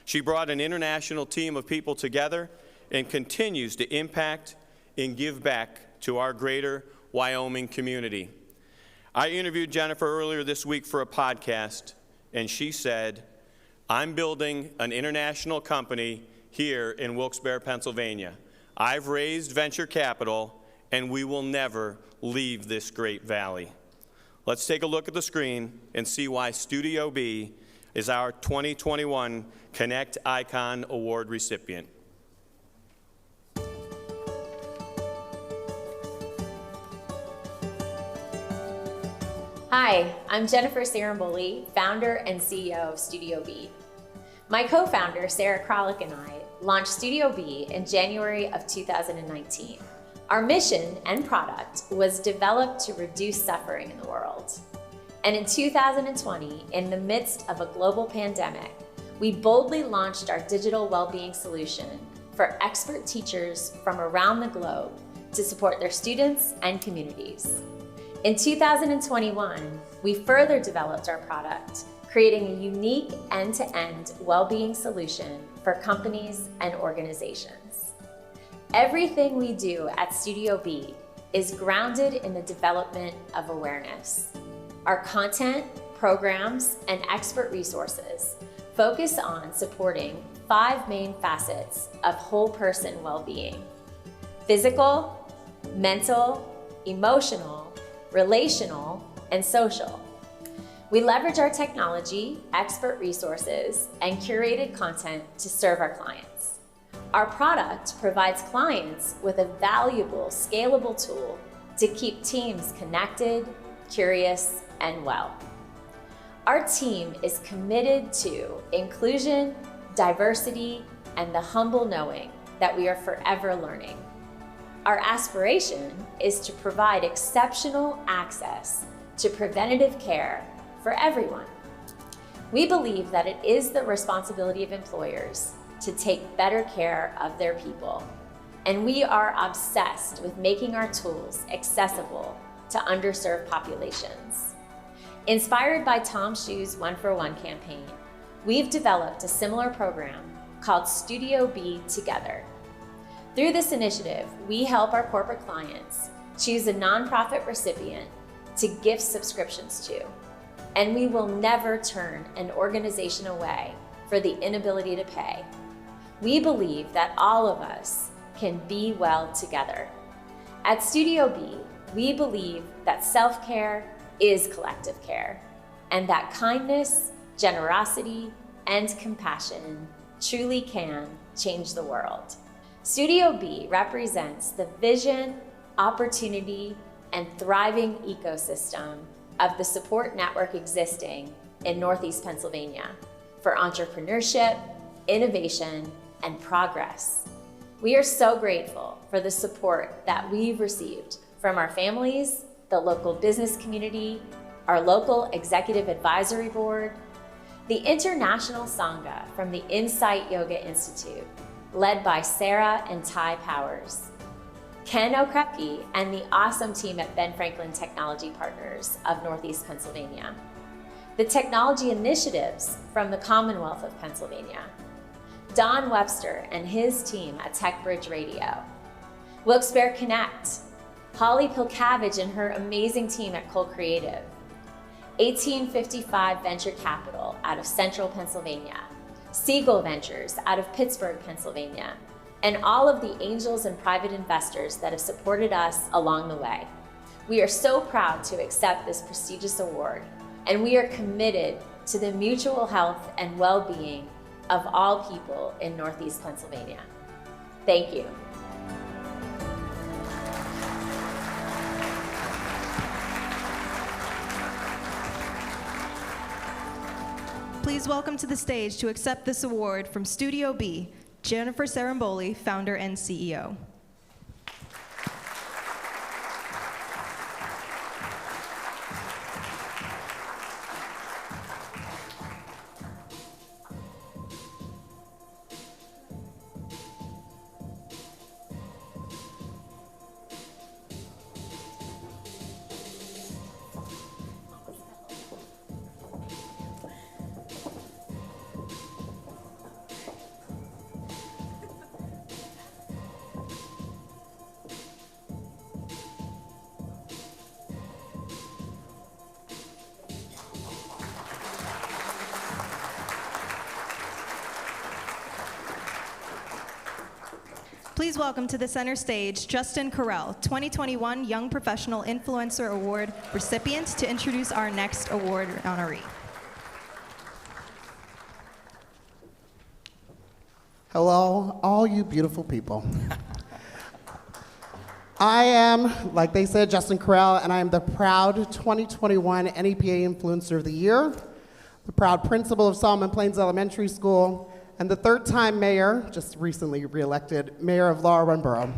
She brought an international team of people together and continues to impact and give back to our greater Wyoming community. I interviewed Jennifer earlier this week for a podcast, and she said, "I'm building an international company here in Wilkes-Barre, Pennsylvania. I've raised venture capital, and we will never leave this great valley." Let's take a look at the screen and see why Studio B is our 2021 Connect Icon Award recipient. Hi, I'm Jennifer Saramboli, founder and CEO of Studio B. My co-founder, Sarah Kralik, and I launched Studio B in January of 2019. Our mission and product was developed to reduce suffering in the world. And in 2020, in the midst of a global pandemic, we boldly launched our digital well-being solution for expert teachers from around the globe to support their students and communities. In 2021, we further developed our product, creating a unique end-to-end well-being solution for companies and organizations. Everything we do at Studio B is grounded in the development of awareness. Our content, programs, and expert resources focus on supporting 5 main facets of whole person well-being: physical, mental, emotional, relational, and social. We leverage our technology, expert resources, and curated content to serve our clients. Our product provides clients with a valuable, scalable tool to keep teams connected, curious, and well. Our team is committed to inclusion, diversity, and the humble knowing that we are forever learning. Our aspiration is to provide exceptional access to preventative care for everyone. We believe that it is the responsibility of employers to take better care of their people, and we are obsessed with making our tools accessible to underserved populations. Inspired by Tom Shu's 1 for 1 campaign, we've developed a similar program called Studio B Together. Through this initiative, we help our corporate clients choose a nonprofit recipient to gift subscriptions to, and we will never turn an organization away for the inability to pay. We believe that all of us can be well together. At Studio B, we believe that self-care is collective care, and that kindness, generosity, and compassion truly can change the world. Studio B represents the vision, opportunity, and thriving ecosystem of the support network existing in Northeast Pennsylvania for entrepreneurship, innovation, and progress. We are so grateful for the support that we've received from our families, the local business community, our local executive advisory board, the international Sangha from the Insight Yoga Institute, led by Sarah and Ty Powers, Ken O'Krepke, and the awesome team at Ben Franklin Technology Partners of Northeast Pennsylvania, the technology initiatives from the Commonwealth of Pennsylvania, Don Webster and his team at TechBridge Radio, Wilkes-Barre Connect, Holly Pilcavage and her amazing team at Cole Creative, 1855 Venture Capital out of Central Pennsylvania, Siegel Ventures out of Pittsburgh, Pennsylvania, and all of the angels and private investors that have supported us along the way. We are so proud to accept this prestigious award, and we are committed to the mutual health and well-being of all people in Northeast Pennsylvania. Thank you. Please welcome to the stage to accept this award from Studio B, Jennifer Saramboli, founder and CEO. Please welcome to the center stage Justin Carell, 2021 Young Professional Influencer Award recipient, to introduce our next award honoree. Hello, all you beautiful people. I am, like they said, Justin Carell, and I am the proud 2021 NEPA Influencer of the Year, the proud principal of Solomon Plains Elementary School, and the third-time mayor, just recently reelected, mayor of Laurel Run Borough.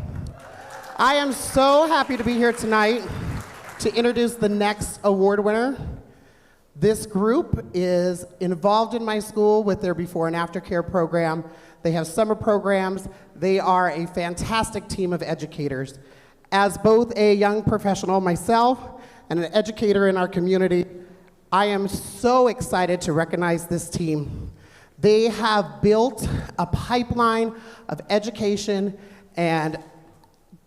I am so happy to be here tonight to introduce the next award winner. This group is involved in my school with their before and after care program. They have summer programs. They are a fantastic team of educators. As both a young professional myself and an educator in our community, I am so excited to recognize this team. They have built a pipeline of education and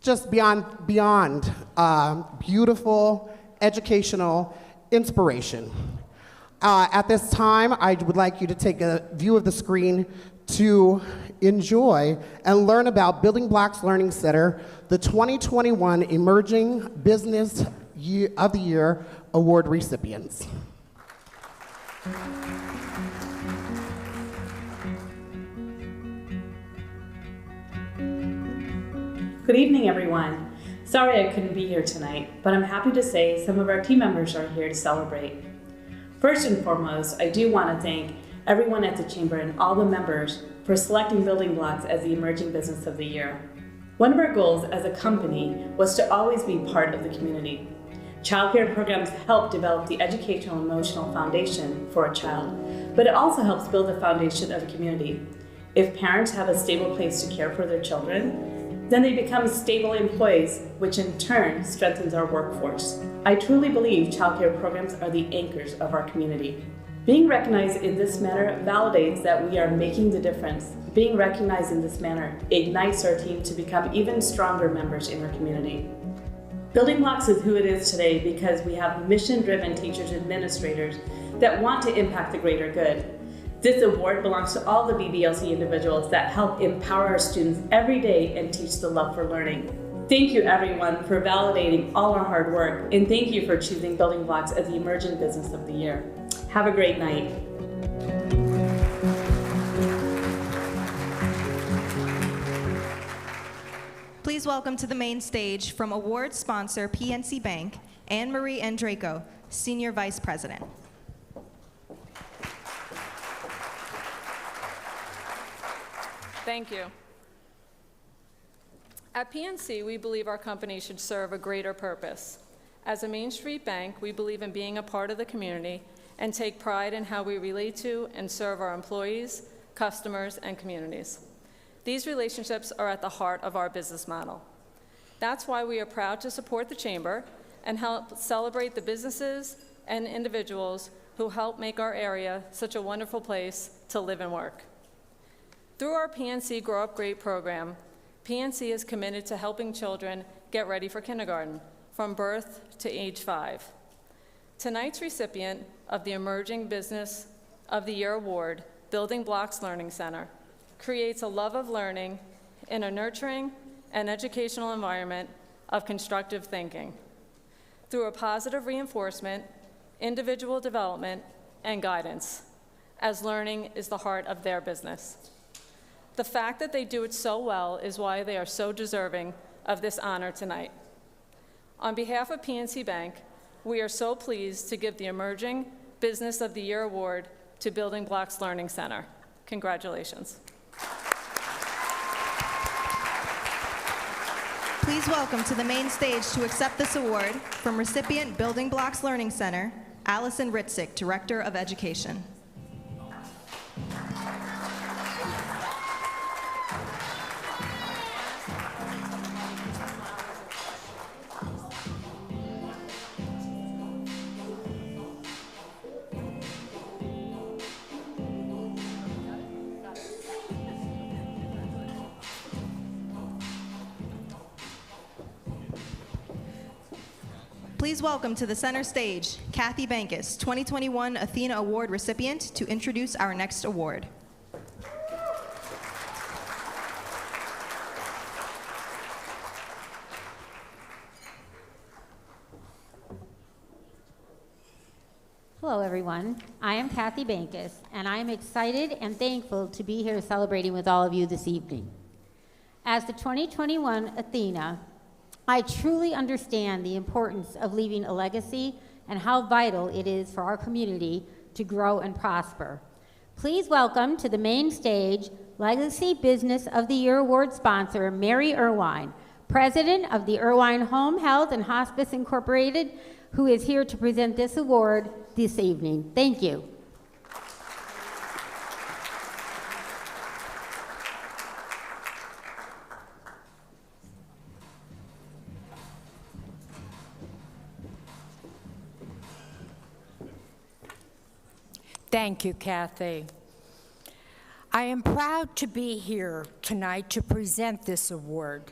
just beyond beautiful educational inspiration. At this time, I would like you to take a view of the screen to enjoy and learn about Building Blocks Learning Center, the 2021 Emerging Business of the Year Award recipients. Good evening, everyone. Sorry I couldn't be here tonight, but I'm happy to say some of our team members are here to celebrate. First and foremost, I do want to thank everyone at the Chamber and all the members for selecting Building Blocks as the Emerging Business of the Year. One of our goals as a company was to always be part of the community. Childcare programs help develop the educational and emotional foundation for a child, but it also helps build the foundation of a community. If parents have a stable place to care for their children, then they become stable employees, which in turn strengthens our workforce. I truly believe childcare programs are the anchors of our community. Being recognized in this manner validates that we are making the difference. Being recognized in this manner ignites our team to become even stronger members in our community. Building Blocks is who it is today because we have mission-driven teachers and administrators that want to impact the greater good. This award belongs to all the BBLC individuals that help empower our students every day and teach the love for learning. Thank you, everyone, for validating all our hard work, and thank you for choosing Building Blocks as the Emerging Business of the Year. Have a great night. Please welcome to the main stage from award sponsor PNC Bank, Anne Marie Andraco, Senior Vice President. Thank you. At PNC, we believe our company should serve a greater purpose. As a Main Street bank, we believe in being a part of the community and take pride in how we relate to and serve our employees, customers, and communities. These relationships are at the heart of our business model. That's why we are proud to support the Chamber and help celebrate the businesses and individuals who help make our area such a wonderful place to live and work. Through our PNC Grow Up Great program, PNC is committed to helping children get ready for kindergarten from birth to age 5. Tonight's recipient of the Emerging Business of the Year Award, Building Blocks Learning Center, creates a love of learning in a nurturing and educational environment of constructive thinking. through a positive reinforcement, individual development, and guidance, as learning is the heart of their business. The fact that they do it so well is why they are so deserving of this honor tonight. On behalf of PNC Bank, we are so pleased to give the Emerging Business of the Year Award to Building Blocks Learning Center. Congratulations. Please welcome to the main stage to accept this award from recipient Building Blocks Learning Center, Allison Ritzik, Director of Education. Please welcome to the center stage, Kathy Bankus, 2021 Athena Award recipient, to introduce our next award. Hello, everyone. I am Kathy Bankus, and I am excited and thankful to be here celebrating with all of you this evening. As the 2021 Athena, I truly understand the importance of leaving a legacy and how vital it is for our community to grow and prosper. Please welcome to the main stage Legacy Business of the Year Award sponsor, Mary Irwine, President of the Irwine Home Health and Hospice Incorporated, who is here to present this award this evening. Thank you. Thank you, Kathy. I am proud to be here tonight to present this award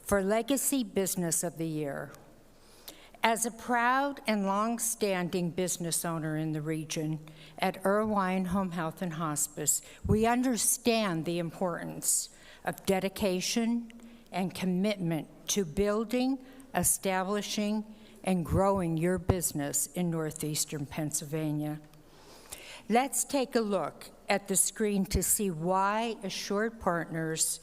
for Legacy Business of the Year. As a proud and long-standing business owner in the region at Irwine Home Health and Hospice, we understand the importance of dedication and commitment to building, establishing, and growing your business in northeastern Pennsylvania. Let's take a look at the screen to see why Assured Partners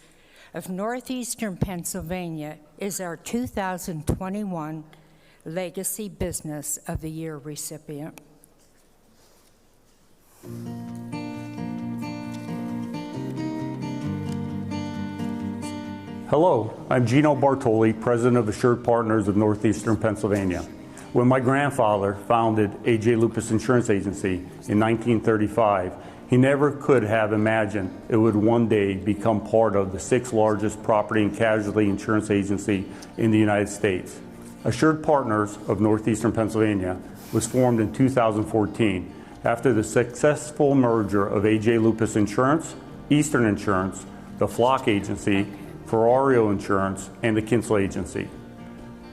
of Northeastern Pennsylvania is our 2021 Legacy Business of the Year recipient. Hello, I'm Gino Bartoli, President of Assured Partners of Northeastern Pennsylvania. When my grandfather founded A.J. Lupus Insurance Agency in 1935, he never could have imagined it would one day become part of the 6th largest property and casualty insurance agency in the United States. Assured Partners of Northeastern Pennsylvania was formed in 2014 after the successful merger of A.J. Lupus Insurance, Eastern Insurance, the Flock Agency, Ferrario Insurance, and the Kinsel Agency.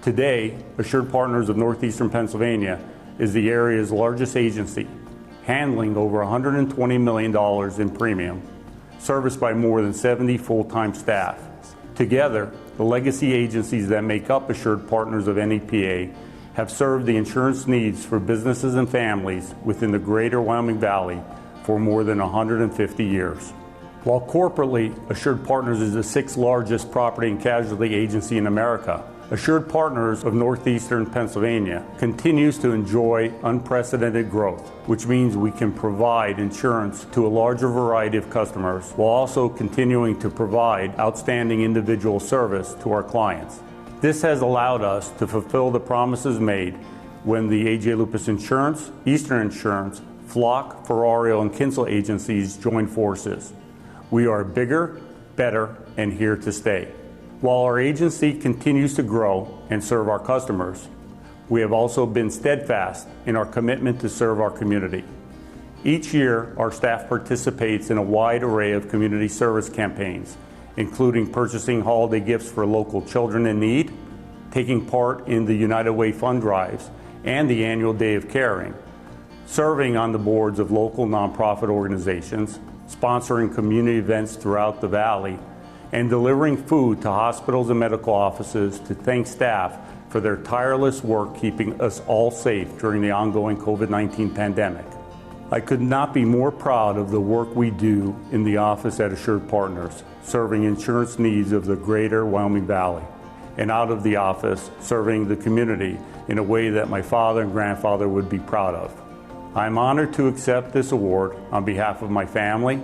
Today, Assured Partners of Northeastern Pennsylvania is the area's largest agency, handling over $120 million in premium, serviced by more than 70 full-time staff. Together, the legacy agencies that make up Assured Partners of NEPA have served the insurance needs for businesses and families within the greater Wyoming Valley for more than 150 years. While corporately, Assured Partners is the 6th largest property and casualty agency in America, Assured Partners of Northeastern Pennsylvania continues to enjoy unprecedented growth, which means we can provide insurance to a larger variety of customers while also continuing to provide outstanding individual service to our clients. This has allowed us to fulfill the promises made when the A.J. Lupus Insurance, Eastern Insurance, Flock, Ferrario, and Kinsel agencies joined forces. We are bigger, better, and here to stay. While our agency continues to grow and serve our customers, we have also been steadfast in our commitment to serve our community. Each year, our staff participates in a wide array of community service campaigns, including purchasing holiday gifts for local children in need, taking part in the United Way fund drives, and the annual Day of Caring, serving on the boards of local nonprofit organizations, sponsoring community events throughout the Valley, and delivering food to hospitals and medical offices to thank staff for their tireless work keeping us all safe during the ongoing COVID-19 pandemic. I could not be more proud of the work we do in the office at Assured Partners, serving insurance needs of the greater Wyoming Valley, and out of the office, serving the community in a way that my father and grandfather would be proud of. I'm honored to accept this award on behalf of my family,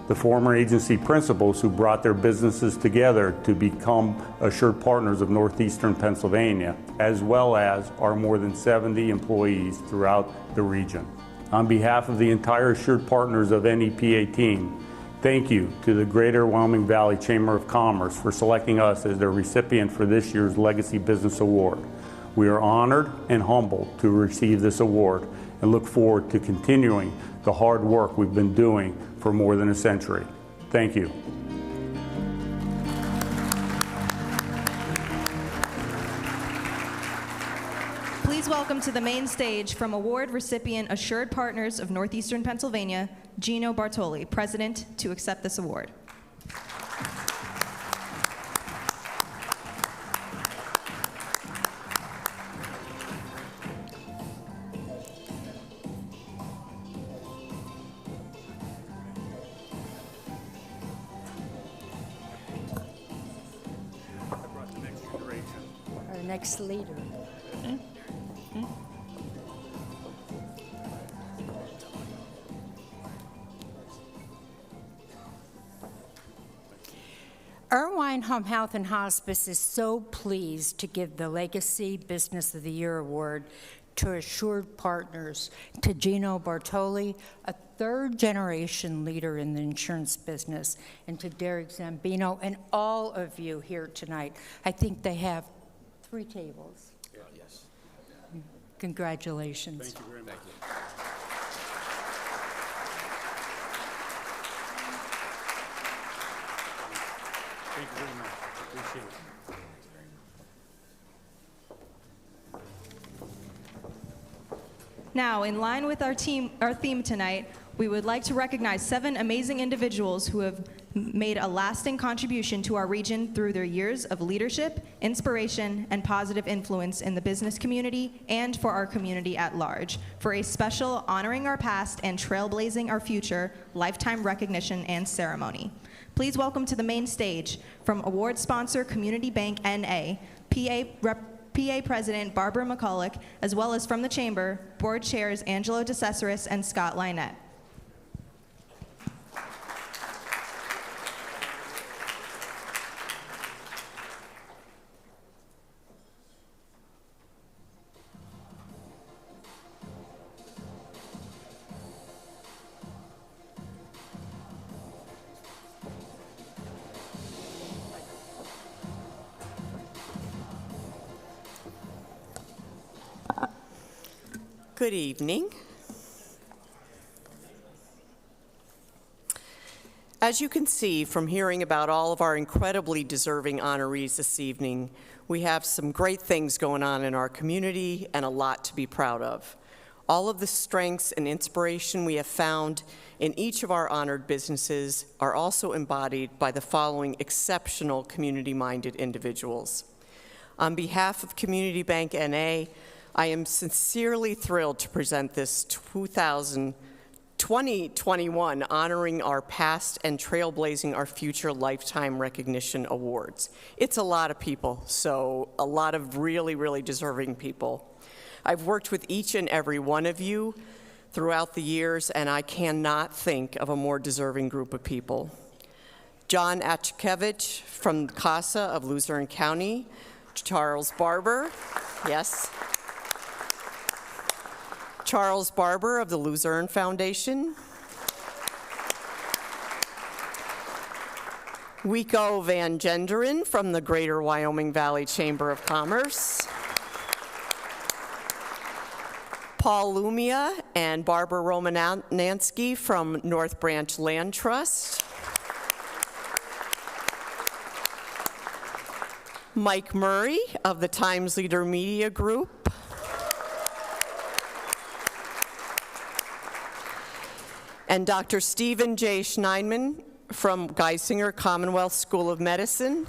the former agency principals who brought their businesses together to become Assured Partners of Northeastern Pennsylvania, as well as our more than 70 employees throughout the region. On behalf of the entire Assured Partners of NEPA team, thank you to the Greater Wyoming Valley Chamber of Commerce for selecting us as their recipient for this year's Legacy Business Award. We are honored and humbled to receive this award and look forward to continuing the hard work we've been doing for more than a century. Thank you. Please welcome to the main stage from award recipient Assured Partners of Northeastern Pennsylvania, Gino Bartoli, President, to accept this award. Our next leader. Irvine Home Health and Hospice is so pleased to give the Legacy Business of the Year Award to Assured Partners, to Gino Bartoli, a third-generation leader in the insurance business, and to Derek Zambino and all of you here tonight. I think they have 3 tables. Yes. Congratulations. Thank you very much. Thank you very much. Appreciate it. Now, in line with our theme tonight, we would like to recognize 7 amazing individuals who have made a lasting contribution to our region through their years of leadership, inspiration, and positive influence in the business community and for our community at large, for a special Honoring Our Past and Trailblazing Our Future lifetime recognition and ceremony. Please welcome to the main stage, from award sponsor Community Bank NA, PA President Barbara McCulloch, as well as from the Chamber, Board Chairs Angelo DeCesaris and Scott Lynette. Good evening. As you can see from hearing about all of our incredibly deserving honorees this evening, we have some great things going on in our community and a lot to be proud of. All of the strengths and inspiration we have found in each of our honored businesses are also embodied by the following exceptional community-minded individuals. On behalf of Community Bank NA, I am sincerely thrilled to present this 2021 Honoring Our Past and Trailblazing Our Future Lifetime Recognition Awards. It's a lot of people, so a lot of really, really deserving people. I've worked with each and every one of you throughout the years, and I cannot think of a more deserving group of people. John Achkevich from CASA of Luzerne County, Charles Barber, yes. Charles Barber of the Luzerne Foundation. Wico Van Genderen from the Greater Wyoming Valley Chamber of Commerce. Paul Lumia and Barbara Romanansky from North Branch Land Trust. Mike Murray of the Times Leader Media Group. And Dr. Stephen J. Schneiderman from Geisinger Commonwealth School of Medicine.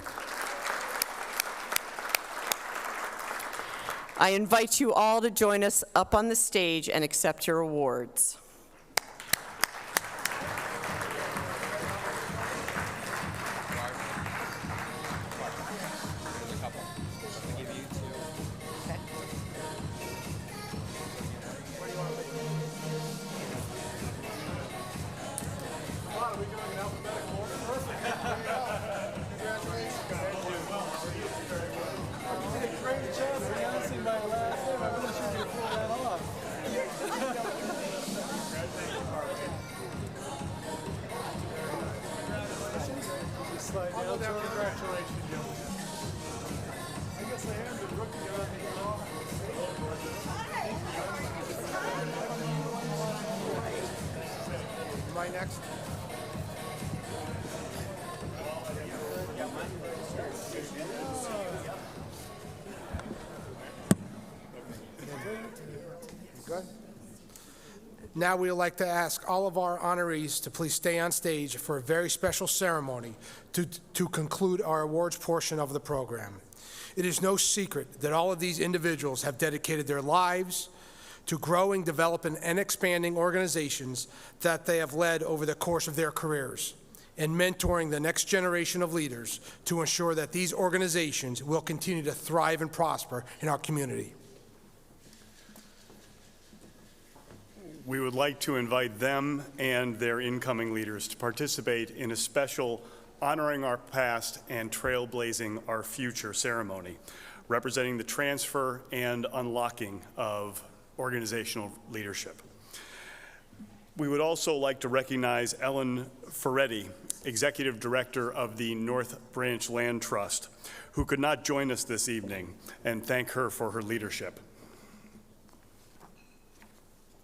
I invite you all to join us up on the stage and accept your awards. Now we would like to ask all of our honorees to please stay on stage for a very special ceremony to conclude our awards portion of the program. It is no secret that all of these individuals have dedicated their lives to growing, developing, and expanding organizations that they have led over the course of their careers, and mentoring the next generation of leaders to ensure that these organizations will continue to thrive and prosper in our community. We would like to invite them and their incoming leaders to participate in a special Honoring Our Past and Trailblazing Our Future ceremony, representing the transfer and unlocking of organizational leadership. We would also like to recognize Ellen Ferretti, Executive Director of the North Branch Land Trust, who could not join us this evening, and thank her for her leadership.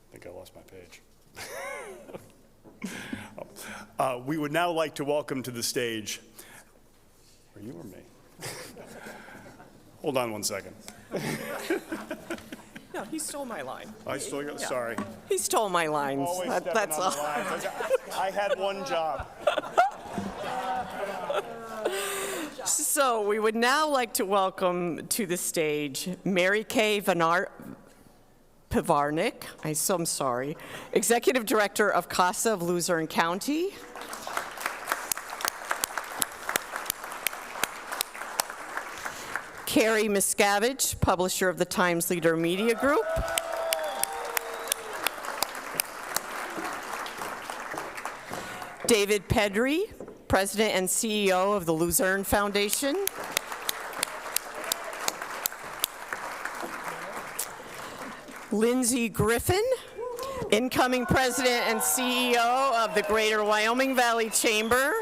I think I lost my page. We would now like to welcome to the stage, are you or me? Hold on one second. No, he stole my line. I stole your, sorry. He stole my lines. Always That's stepping all. on the lines. I had one job. So we would now like to welcome to the stage Mary Kay Pivarnik, I'm sorry, Executive Director of CASA of Luzerne County. Carrie Miscavige, Publisher of the Times Leader Media Group. David Pedri, President and CEO of the Luzerne Foundation. Lindsay Griffin, incoming President and CEO of the Greater Wyoming Valley Chamber.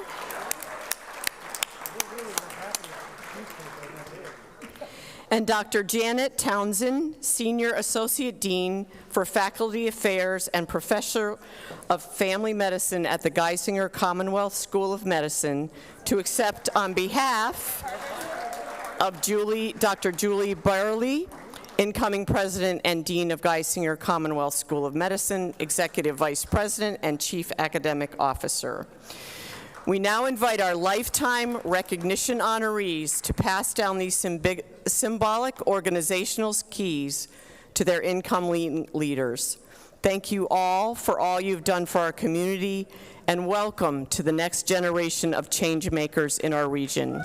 And Dr. Janet Townsend, Senior Associate Dean for Faculty Affairs and Professor of Family Medicine at the Geisinger Commonwealth School of Medicine, to accept on behalf of Dr. Julie Burley, incoming President and Dean of Geisinger Commonwealth School of Medicine, Executive Vice President and Chief Academic Officer. We now invite our lifetime recognition honorees to pass down these symbolic organizational keys to their incoming leaders. Thank you all for all you've done for our community, and welcome to the next generation of change makers in our region.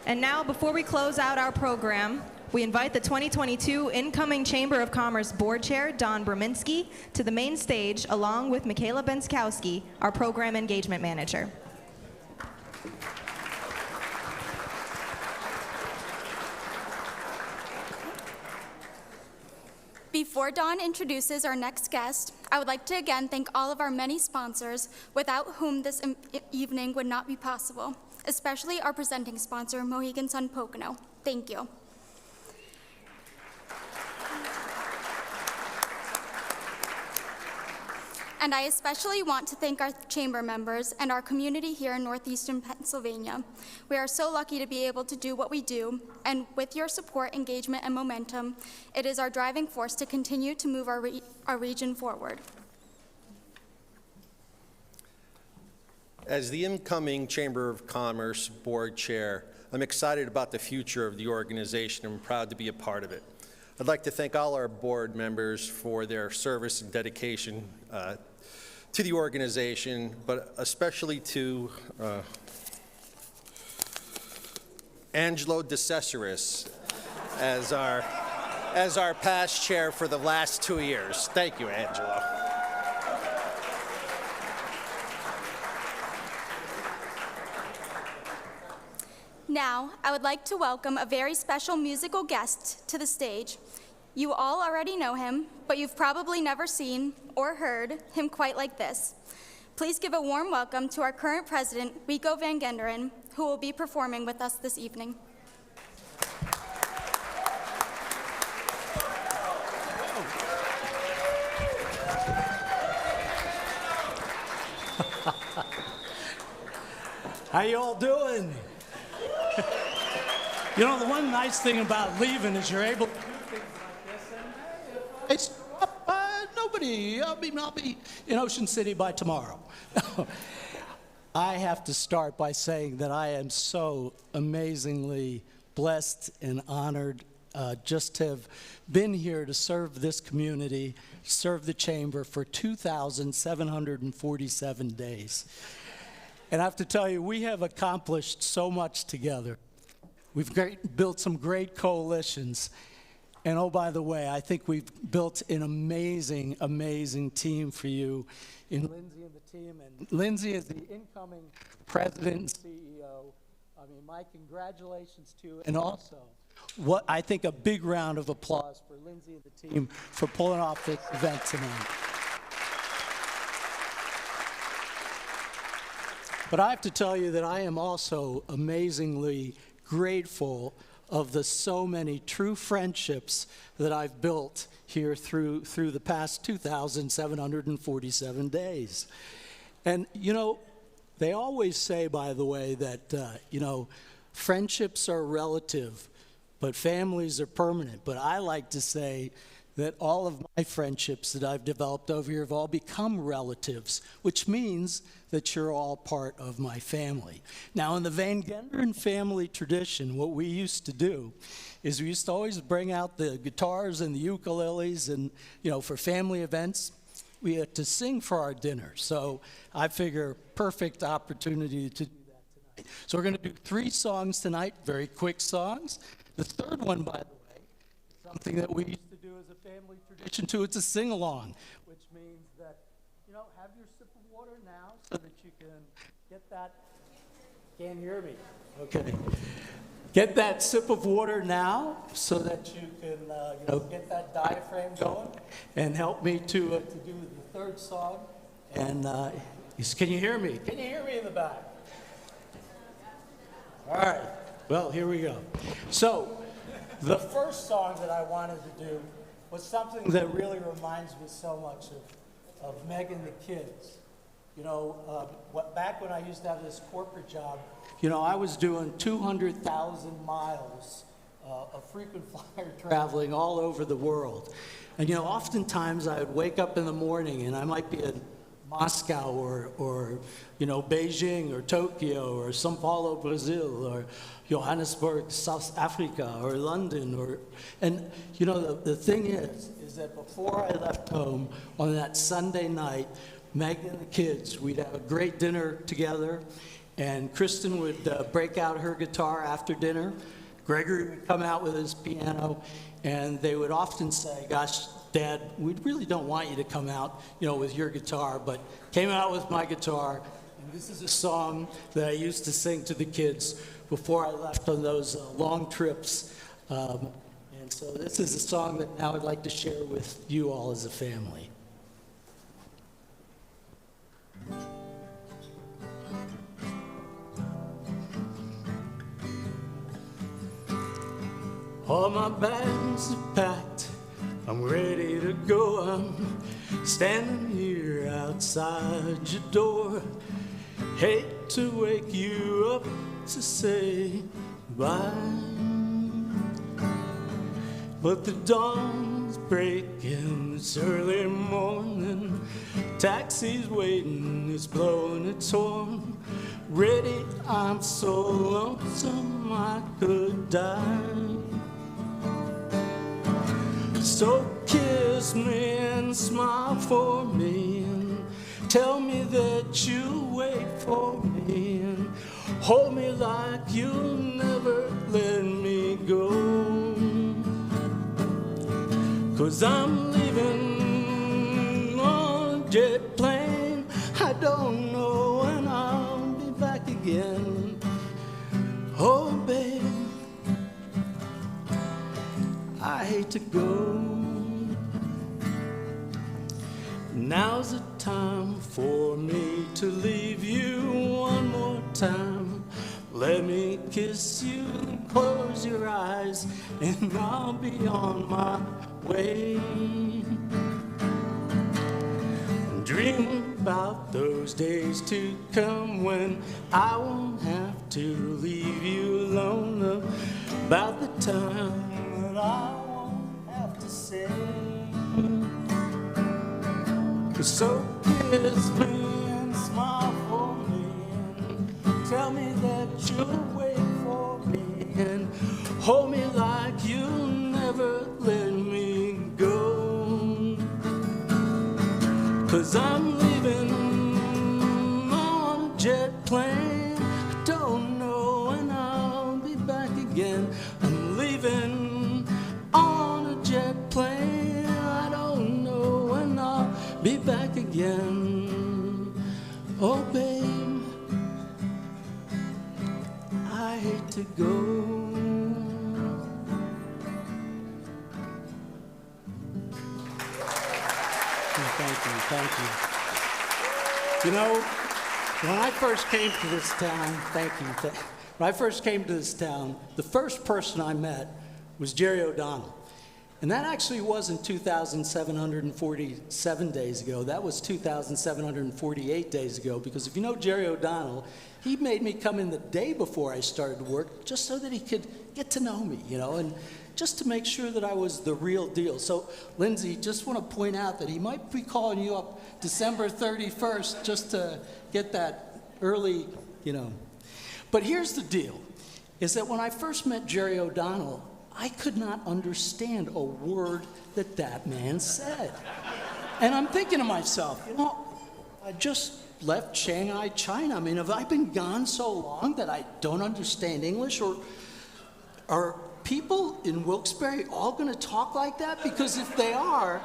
And now, before we close out our program, we invite the 2022 incoming Chamber of Commerce Board Chair, Don Brominski, to the main stage, along with Michaela Benskowski, our Program Engagement Manager. Before Dawn introduces our next guest, I would like to again thank all of our many sponsors without whom this evening would not be possible, especially our presenting sponsor, Mohegan Sun Pocono. Thank you. And I especially want to thank our chamber members and our community here in northeastern Pennsylvania. We are so lucky to be able to do what we do, and with your support, engagement, and momentum, it is our driving force to continue to move our region forward. As the incoming Chamber of Commerce Board Chair, I'm excited about the future of the organization and I'm proud to be a part of it. I'd like to thank all our board members for their service and dedication to the organization, but especially to Angelo DeCesaris as our past chair for the last 2 years. Thank you, Angelo. Now, I would like to welcome a very special musical guest to the stage. You all already know him, but you've probably never seen or heard him quite like this. Please give a warm welcome to our current president, Rico Van Genderen, who will be performing with us this evening. How you all doing? You know, the one nice thing about leaving is you're able to do things like this, and nobody, I'll be in Ocean City by tomorrow. I have to start by saying that I am so amazingly blessed and honored just to have been here to serve this community, serve the chamber for 2,747 days. And I have to tell you, we have accomplished so much together. We've built some great coalitions. And oh, by the way, I think we've built an amazing, amazing team for you in Lindsay and the team. And Lindsay is the incoming president and CEO. I mean, my congratulations to you. And also, what I think a big round of applause for Lindsay and the team for pulling off this event tonight. But I have to tell you that I am also amazingly grateful of the so many true friendships that I've built here through the past 2,747 days. And, you know, they always say, by the way, that, you know, friendships are relative, but families are permanent. But I like to say that all of my friendships that I've developed over here have all become relatives, which means that you're all part of my family. Now, in the Van Genderen family tradition, what we used to do is we used to always bring out the guitars and the ukuleles, and, you know, for family events, we had to sing for our dinner. So I figure perfect opportunity to do that tonight. So we're gonna do 3 songs tonight, very quick songs. The third one, by the way, is something that we used to do as a family tradition too. It's a sing-along, which means that, you know, have your sip of water now so that you can get that, can't hear me, okay. Get that sip of water now so that you can, you know, get that diaphragm going and help me to do the third song. And can you hear me? Can you hear me in the back? All right, well, here we go. So the first song that I wanted to do was something that really reminds me so much of Meg and the kids. You know, back when I used to have this corporate job, you know, I was doing 200,000 miles of frequent flyer traveling all over the world. And, you know, oftentimes I would wake up in the morning and I might be in Moscow or you know, Beijing or Tokyo or São Paulo, Brazil, or Johannesburg, South Africa, or London, and you know, the thing is that before I left home on that Sunday night, Meg and the kids, we'd have a great dinner together, And Kristen would break out her guitar after dinner. Gregory would come out with his piano, and they would often say, gosh, Dad, we really don't want you to come out, with your guitar, but came out with my guitar. And this is a song that I used to sing to the kids before I left on those long trips. And so this is a song that now I'd like to share with you all as a family. All my bags are packed, I'm ready to go. I'm standing here outside your door. Hate to wake you up to say bye, but the dawn's breaking, it's early morning. Taxi's waiting, it's blowing its horn. Ready, I'm so lonesome I could die. So kiss me and smile for me and tell me that you'll wait for me and hold me like you'll never let me go. 'Cause I'm leaving on a jet plane. I don't know when I'll be back again. Oh, babe, I hate to go. Now's the time for me to leave you one more time. Let me kiss you and close your eyes, and I'll be on my way. Dream about those days to come when I won't have to leave you alone. About the time that I won't have to say. So kiss me and smile for me and tell me that you'll wait for me and hold me like you'll never let me go. 'Cause I'm leaving on a jet plane. I don't know when I'll be back again. I'm leaving on a jet plane. I don't know when I'll be back again. Oh, babe, I hate to go. Thank you. When I first came to this town, when I first came to this town, the first person I met was Jerry O'Donnell. And that actually wasn't 2,747 days ago. That was 2,748 days ago, because if you know Jerry O'Donnell, he made me come in the day before I started work just so that he could get to know me, and just to make sure that I was the real deal. So, Lindsay, just want to point out that he might be calling you up December 31st just to get that early, But here's the deal, is that when I first met Jerry O'Donnell, I could not understand a word that man said. And I'm thinking to myself, I just left Shanghai, China. I mean, have I been gone so long that I don't understand English? Or are people in Wilkes-Barre all going to talk like that? Because if they are,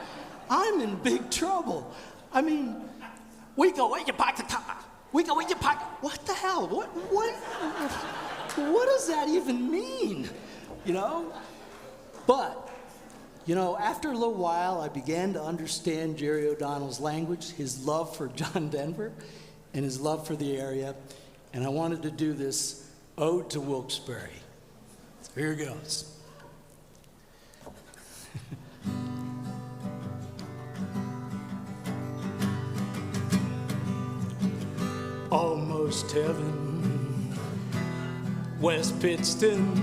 I'm in big trouble. I mean, we go, what the hell? What does that even mean? But, after a little while, I began to understand Jerry O'Donnell's language, his love for John Denver, and his love for the area. And I wanted to do this ode to Wilkes-Barre. So here goes. Almost heaven, West Pittston,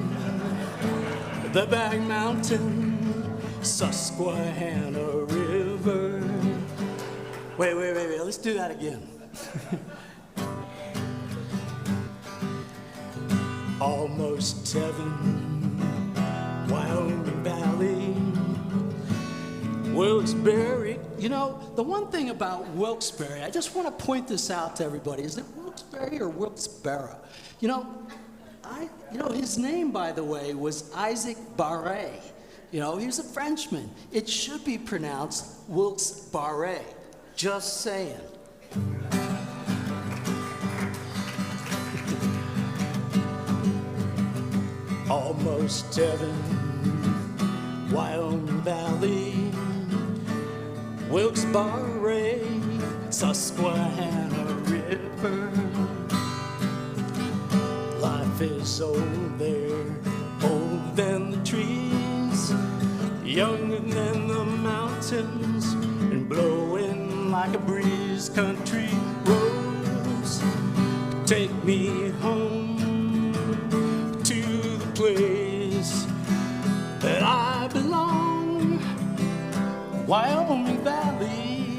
the Bag Mountain, Susquehanna River. Wait, let's do that again. Almost heaven, Wyoming Valley, Wilkes-Barre. The one thing about Wilkes-Barre, I just want to point this out to everybody, is that Wilkes-Barre Wilkes-Barre or Wilkes-Barre? His name, by the way, was Isaac Barre. He was a Frenchman. It should be pronounced Wilkes-Barre. Just saying. Almost heaven, Wyoming Valley, Wilkes-Barre, Susquehanna River. Life is old there, older than the trees, younger than the mountains, and blowing like a breeze. Country roads take me home to the place that I belong. Wyoming Valley,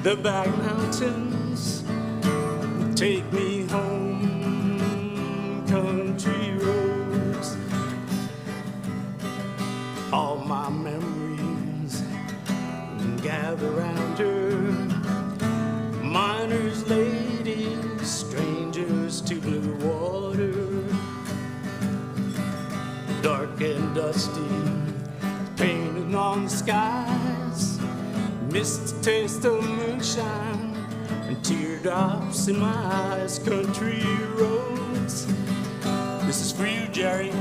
the back mountains take me home. Country roads, all my memories gather round her. Miners, ladies, strangers to blue water. Dark and dusty, painted on the skies. Missed the taste of moonshine and teardrops in my eyes. Country roads, this is for you, Jerry.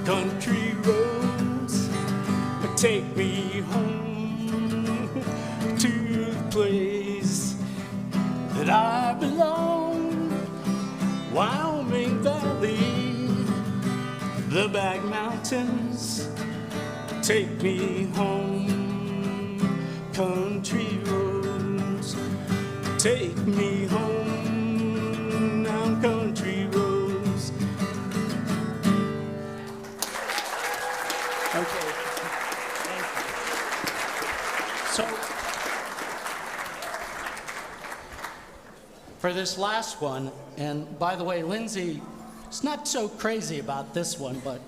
Country roads, take me home to the place that I belong. Wyoming Valley, the back mountains take me home. Country roads take me home. Down country roads. Okay. Thank you. So, for this last one, and by the way, Lindsay is not so crazy about this one, but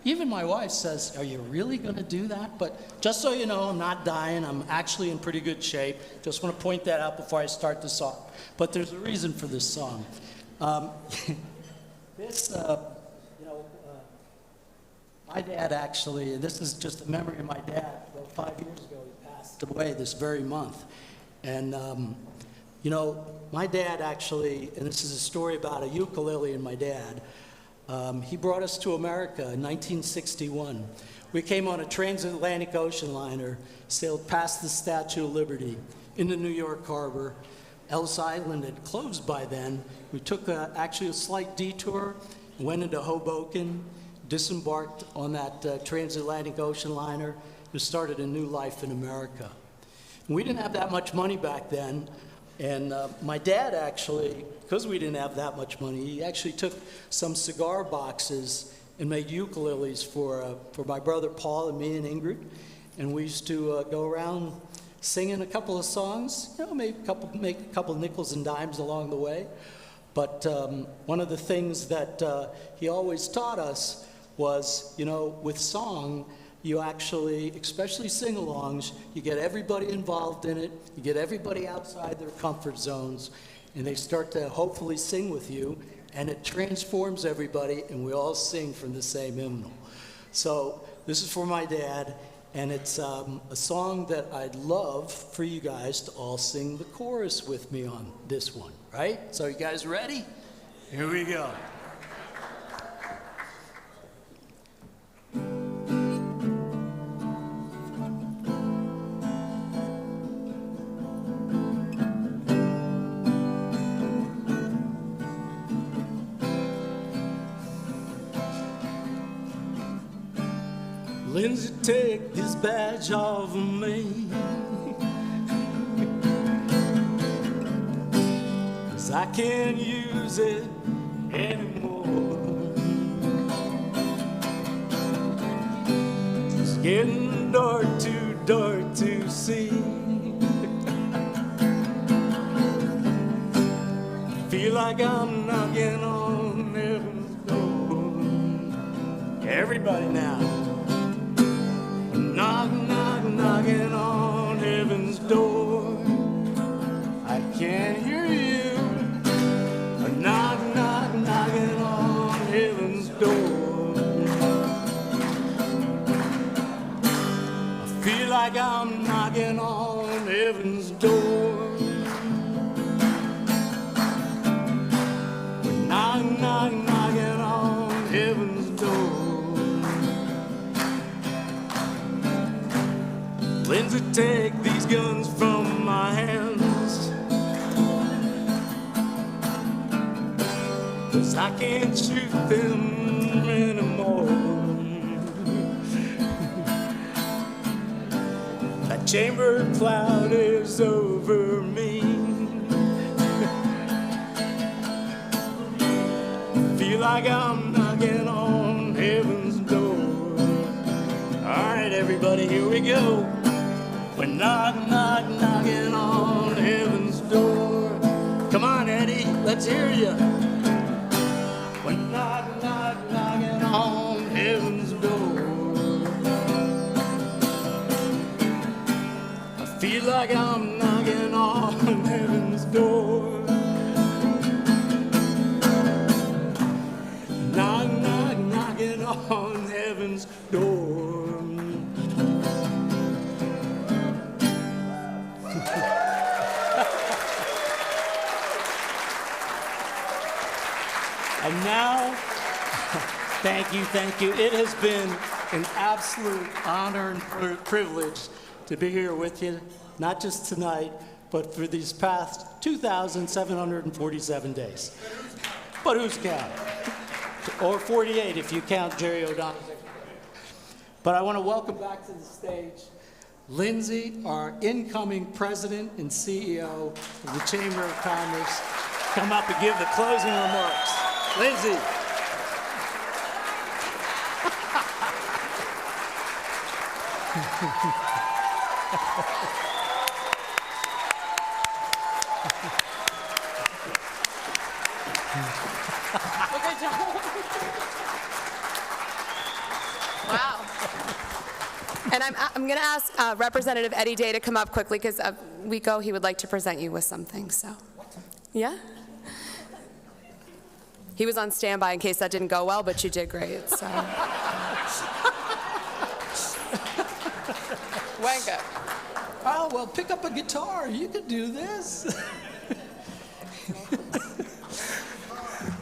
even my wife says, "Are you really going to do that?" But just so you know, I'm not dying. I'm actually in pretty good shape. Just want to point that out before I start the song. But there's a reason for this song. My dad actually, and this is just a memory of my dad. About 5 years ago, he passed away this very month. And, my dad actually, and this is a story about a ukulele and my dad, he brought us to America in 1961. We came on a transatlantic ocean liner, sailed past the Statue of Liberty into New York Harbor. Ellis Island had closed by then. We took actually a slight detour, went into Hoboken, disembarked on that transatlantic ocean liner, and started a new life in America. And we didn't have that much money back then. And my dad actually, because we didn't have that much money, he actually took some cigar boxes and made ukuleles for my brother Paul and me and Ingrid. And we used to go around singing a couple of songs, make a couple nickels and dimes along the way. But one of the things that he always taught us was, with song, you actually, especially sing-alongs, you get everybody involved in it, you get everybody outside their comfort zones, and they start to hopefully sing with you, and it transforms everybody, and we all sing from the same hymnal. So this is for my dad, and it's a song that I'd love for you guys to all sing the chorus with me on this one, right? So you guys ready? Here we go. Lindsay, take this badge off of me, 'cause I can't use it anymore. It's getting dark, too dark to see. Feel like I'm knocking on heaven's door. Everybody now. Knock, knock, knocking on heaven's door. I can't hear you Feel like I'm knocking on heaven's door. Knock, knock, knocking on heaven's door. Lindsay, take these guns from my hands, 'cause I can't shoot them anymore. That chamber cloud is over me. Feel like I'm knocking on heaven's door. All right, everybody, here we go. We're knock, knock, knocking on heaven's door. Come on, Eddie, let's hear you. We're knock, knock, knocking on heaven's door. I feel like I'm knocking on heaven's door. Knock, knock, knocking on heaven's door. And now, thank you. It has been an absolute honor and privilege to be here with you, not just tonight, but for these past 2,747 days. But who's counting? Or 48 if you count Jerry O'Donnell. But I want to welcome back to the stage Lindsay, our incoming president and CEO of the Chamber of Commerce. Come up and give the closing remarks. Lindsay. Wow. And I'm going to ask Representative Eddie Day to come up quickly because Wico, he would like to present you with something. So, yeah. He was on standby in case that didn't go well, but you did great. So. Wanka. Oh, well, pick up a guitar. You could do this.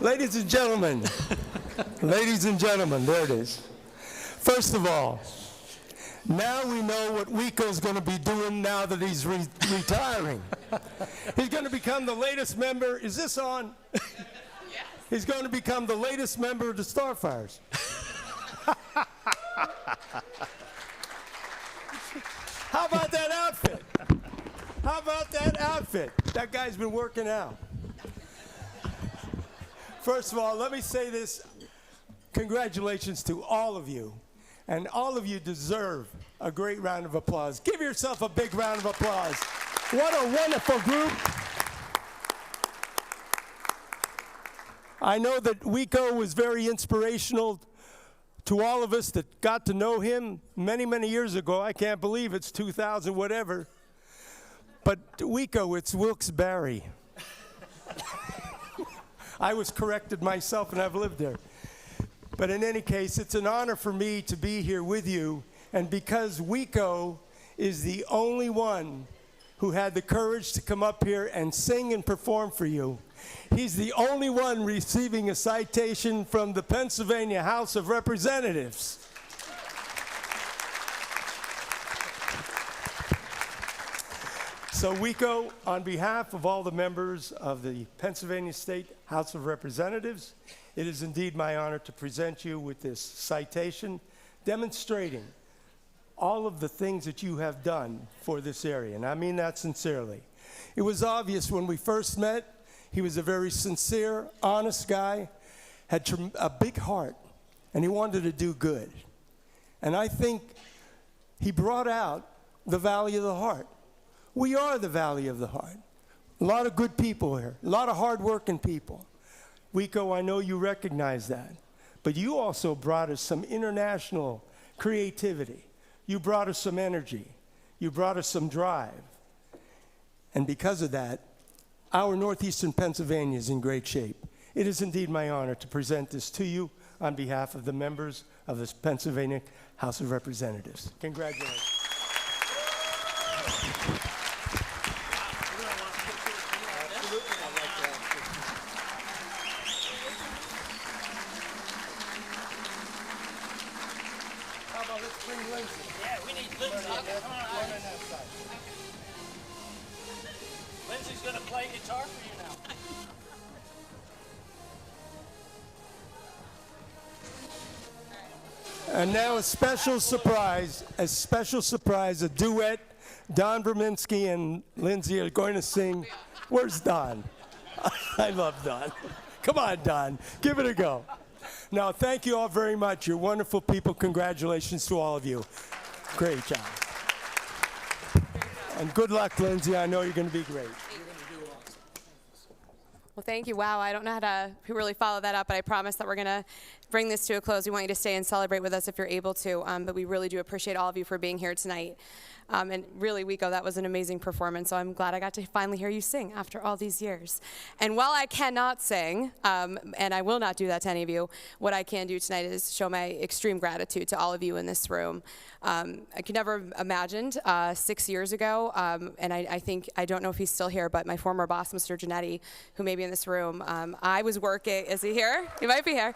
Ladies and gentlemen, there it is. First of all, now we know what Wico's going to be doing now that he's retiring. He's going to become the latest member. Is this on? Yes. He's going to become the latest member of the Starfires. How about that outfit? How about that outfit? That guy's been working out. First of all, let me say this. Congratulations to all of you. And all of you deserve a great round of applause. Give yourself a big round of applause. What a wonderful group. I know that Wico was very inspirational to all of us that got to know him many, many years ago. I can't believe it's 2000, whatever. But Wico, it's Wilkes-Barre. I was corrected myself, and I've lived there. But in any case, it's an honor for me to be here with you. And because Wico is the only one who had the courage to come up here and sing and perform for you, he's the only one receiving a citation from the Pennsylvania House of Representatives. So Wico, on behalf of all the members of the Pennsylvania State House of Representatives, it is indeed my honor to present you with this citation demonstrating all of the things that you have done for this area, and I mean that sincerely. It was obvious when we first met. He was a very sincere, honest guy, had a big heart, and he wanted to do good. And I think he brought out the Valley of the Heart. We are the Valley of the Heart. A lot of good people here, a lot of hard-working people. Wico, I know you recognize that. But you also brought us some international creativity. You brought us some energy. You brought us some drive. And because of that, our northeastern Pennsylvania is in great shape. It is indeed my honor to present this to you on behalf of the members of the Pennsylvania House of Representatives. Congratulations. Lindsay's going to play guitar for you now. And now a special surprise, a duet. Don Verminski and Lindsay are going to sing. Where's Don? I love Don. Come on, Don, give it a go. Now, thank you all very much. You're wonderful people. Congratulations to all of you. Great job. And good luck, Lindsay. I know you're going to be great. Well, thank you. Wow, I don't know how to really follow that up, but I promise that we're going to bring this to a close. We want you to stay and celebrate with us if you're able to, but we really do appreciate all of you for being here tonight. And really, Wiko, that was an amazing performance, so I'm glad I got to finally hear you sing after all these years. And while I cannot sing, and I will not do that to any of you, what I can do tonight is show my extreme gratitude to all of you in this room. I could never have imagined 6 years ago, and I think, I don't know if he's still here, but my former boss, Mr. Giannetti, who may be in this room, I was working, is he here? He might be here.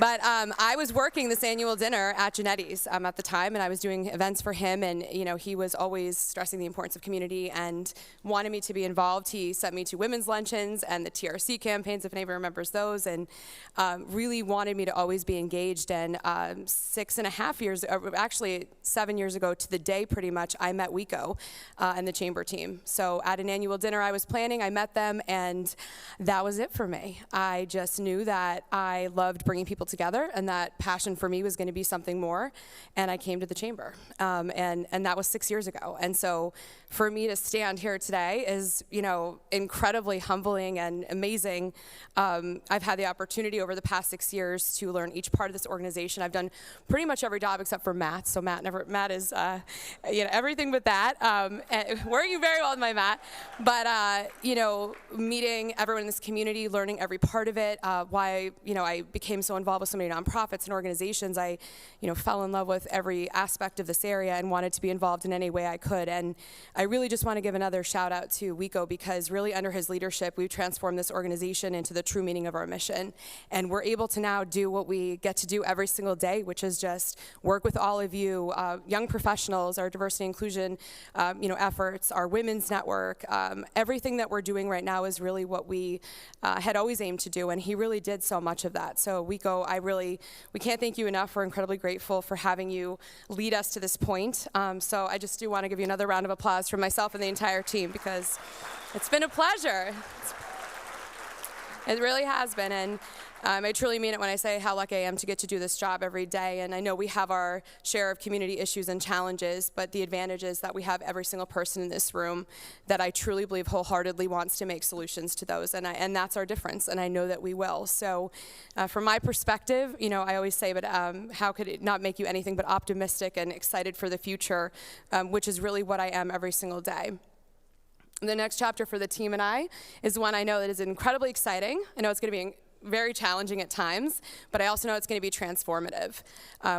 But I was working this annual dinner at Giannetti's at the time, and I was doing events for him, and he was always stressing the importance of community and wanted me to be involved. He sent me to women's luncheons and the TRC campaigns, if anybody remembers those, and really wanted me to always be engaged. And 6.5 years, actually 7 years ago to the day pretty much, I met Wiko and the chamber team. So at an annual dinner I was planning, I met them, and that was it for me. I just knew that I loved bringing people together, and that passion for me was going to be something more, and I came to the chamber, and that was 6 years ago. And so for me to stand here today is, incredibly humbling and amazing. I've had the opportunity over the past 6 years to learn each part of this organization. I've done pretty much every job except for Matt, so Matt is, everything but that. Working very well with my Matt, but, meeting everyone in this community, learning every part of it, why, I became so involved with so many nonprofits and organizations. I, fell in love with every aspect of this area and wanted to be involved in any way I could. And I really just want to give another shout out to Wiko, because really under his leadership, we've transformed this organization into the true meaning of our mission. And we're able to now do what we get to do every single day, which is just work with all of you, young professionals, our diversity and inclusion, efforts, our women's network. Everything that we're doing right now is really what we had always aimed to do. And he really did so much of that. So Wiko, we can't thank you enough. We're incredibly grateful for having you lead us to this point. So I just do want to give you another round of applause from myself and the entire team, because it's been a pleasure. It really has been, and I truly mean it when I say how lucky I am to get to do this job every day. And I know we have our share of community issues and challenges, but the advantage is that we have every single person in this room that I truly believe wholeheartedly wants to make solutions to those, and that's our difference, and I know that we will. So from my perspective, I always say, but how could it not make you anything but optimistic and excited for the future, which is really what I am every single day. The next chapter for the team and I is one I know that is incredibly exciting. I know it's going to be very challenging at times, but I also know it's going to be transformative.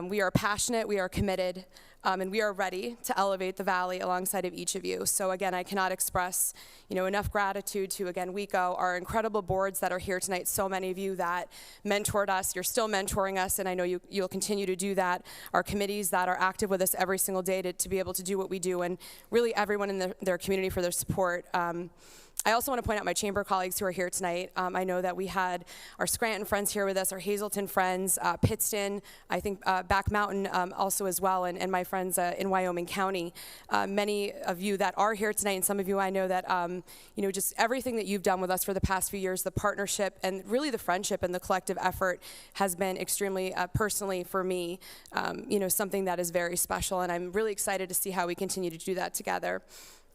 We are passionate, we are committed, and we are ready to elevate the Valley alongside of each of you. So again, I cannot express, enough gratitude to, again, Wiko, our incredible boards that are here tonight, so many of you that mentored us, you're still mentoring us, and I know you'll continue to do that. Our committees that are active with us every single day to be able to do what we do, and really everyone in their community for their support. I also want to point out my chamber colleagues who are here tonight. I know that we had our Scranton friends here with us, our Hazleton friends, Pittston, I think Back Mountain also as well, and my friends in Wyoming County. Many of you that are here tonight, and some of you I know that, just everything that you've done with us for the past few years, the partnership and really the friendship and the collective effort has been extremely, personally for me, something that is very special, and I'm really excited to see how we continue to do that together.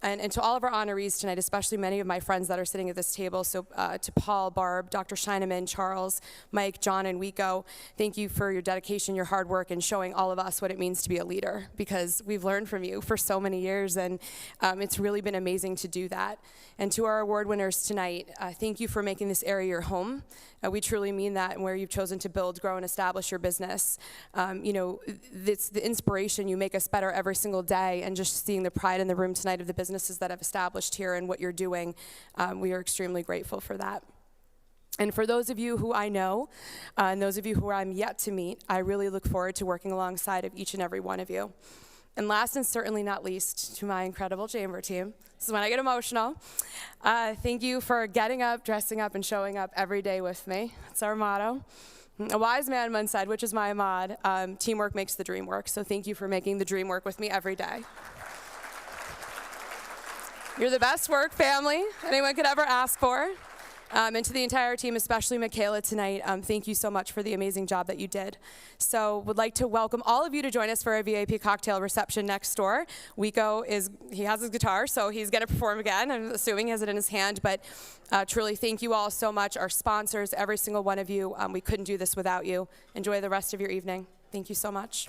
And to all of our honorees tonight, especially many of my friends that are sitting at this table, so to Paul, Barb, Dr. Scheineman, Charles, Mike, John, and Wiko, thank you for your dedication, your hard work, and showing all of us what it means to be a leader, because we've learned from you for so many years, and it's really been amazing to do that. And to our award winners tonight, thank you for making this area your home. We truly mean that, and where you've chosen to build, grow, and establish your business. It's the inspiration. You make us better every single day, and just seeing the pride in the room tonight of the businesses that have established here and what you're doing, we are extremely grateful for that. And for those of you who I know, and those of you who I'm yet to meet, I really look forward to working alongside of each and every one of you. And last and certainly not least, to my incredible chamber team. This is when I get emotional. Thank you for getting up, dressing up, and showing up every day with me. That's our motto. A wise man once said, which is my mod, teamwork makes the dream work. So thank you for making the dream work with me every day. You're the best work family anyone could ever ask for. And to the entire team, especially Michaela tonight, thank you so much for the amazing job that you did. So would like to welcome all of you to join us for a VIP cocktail reception next door. Wico he has his guitar, so he's gonna perform again. I'm assuming he has it in his hand, but truly thank you all so much. Our sponsors, every single one of you, we couldn't do this without you. Enjoy the rest of your evening. Thank you so much.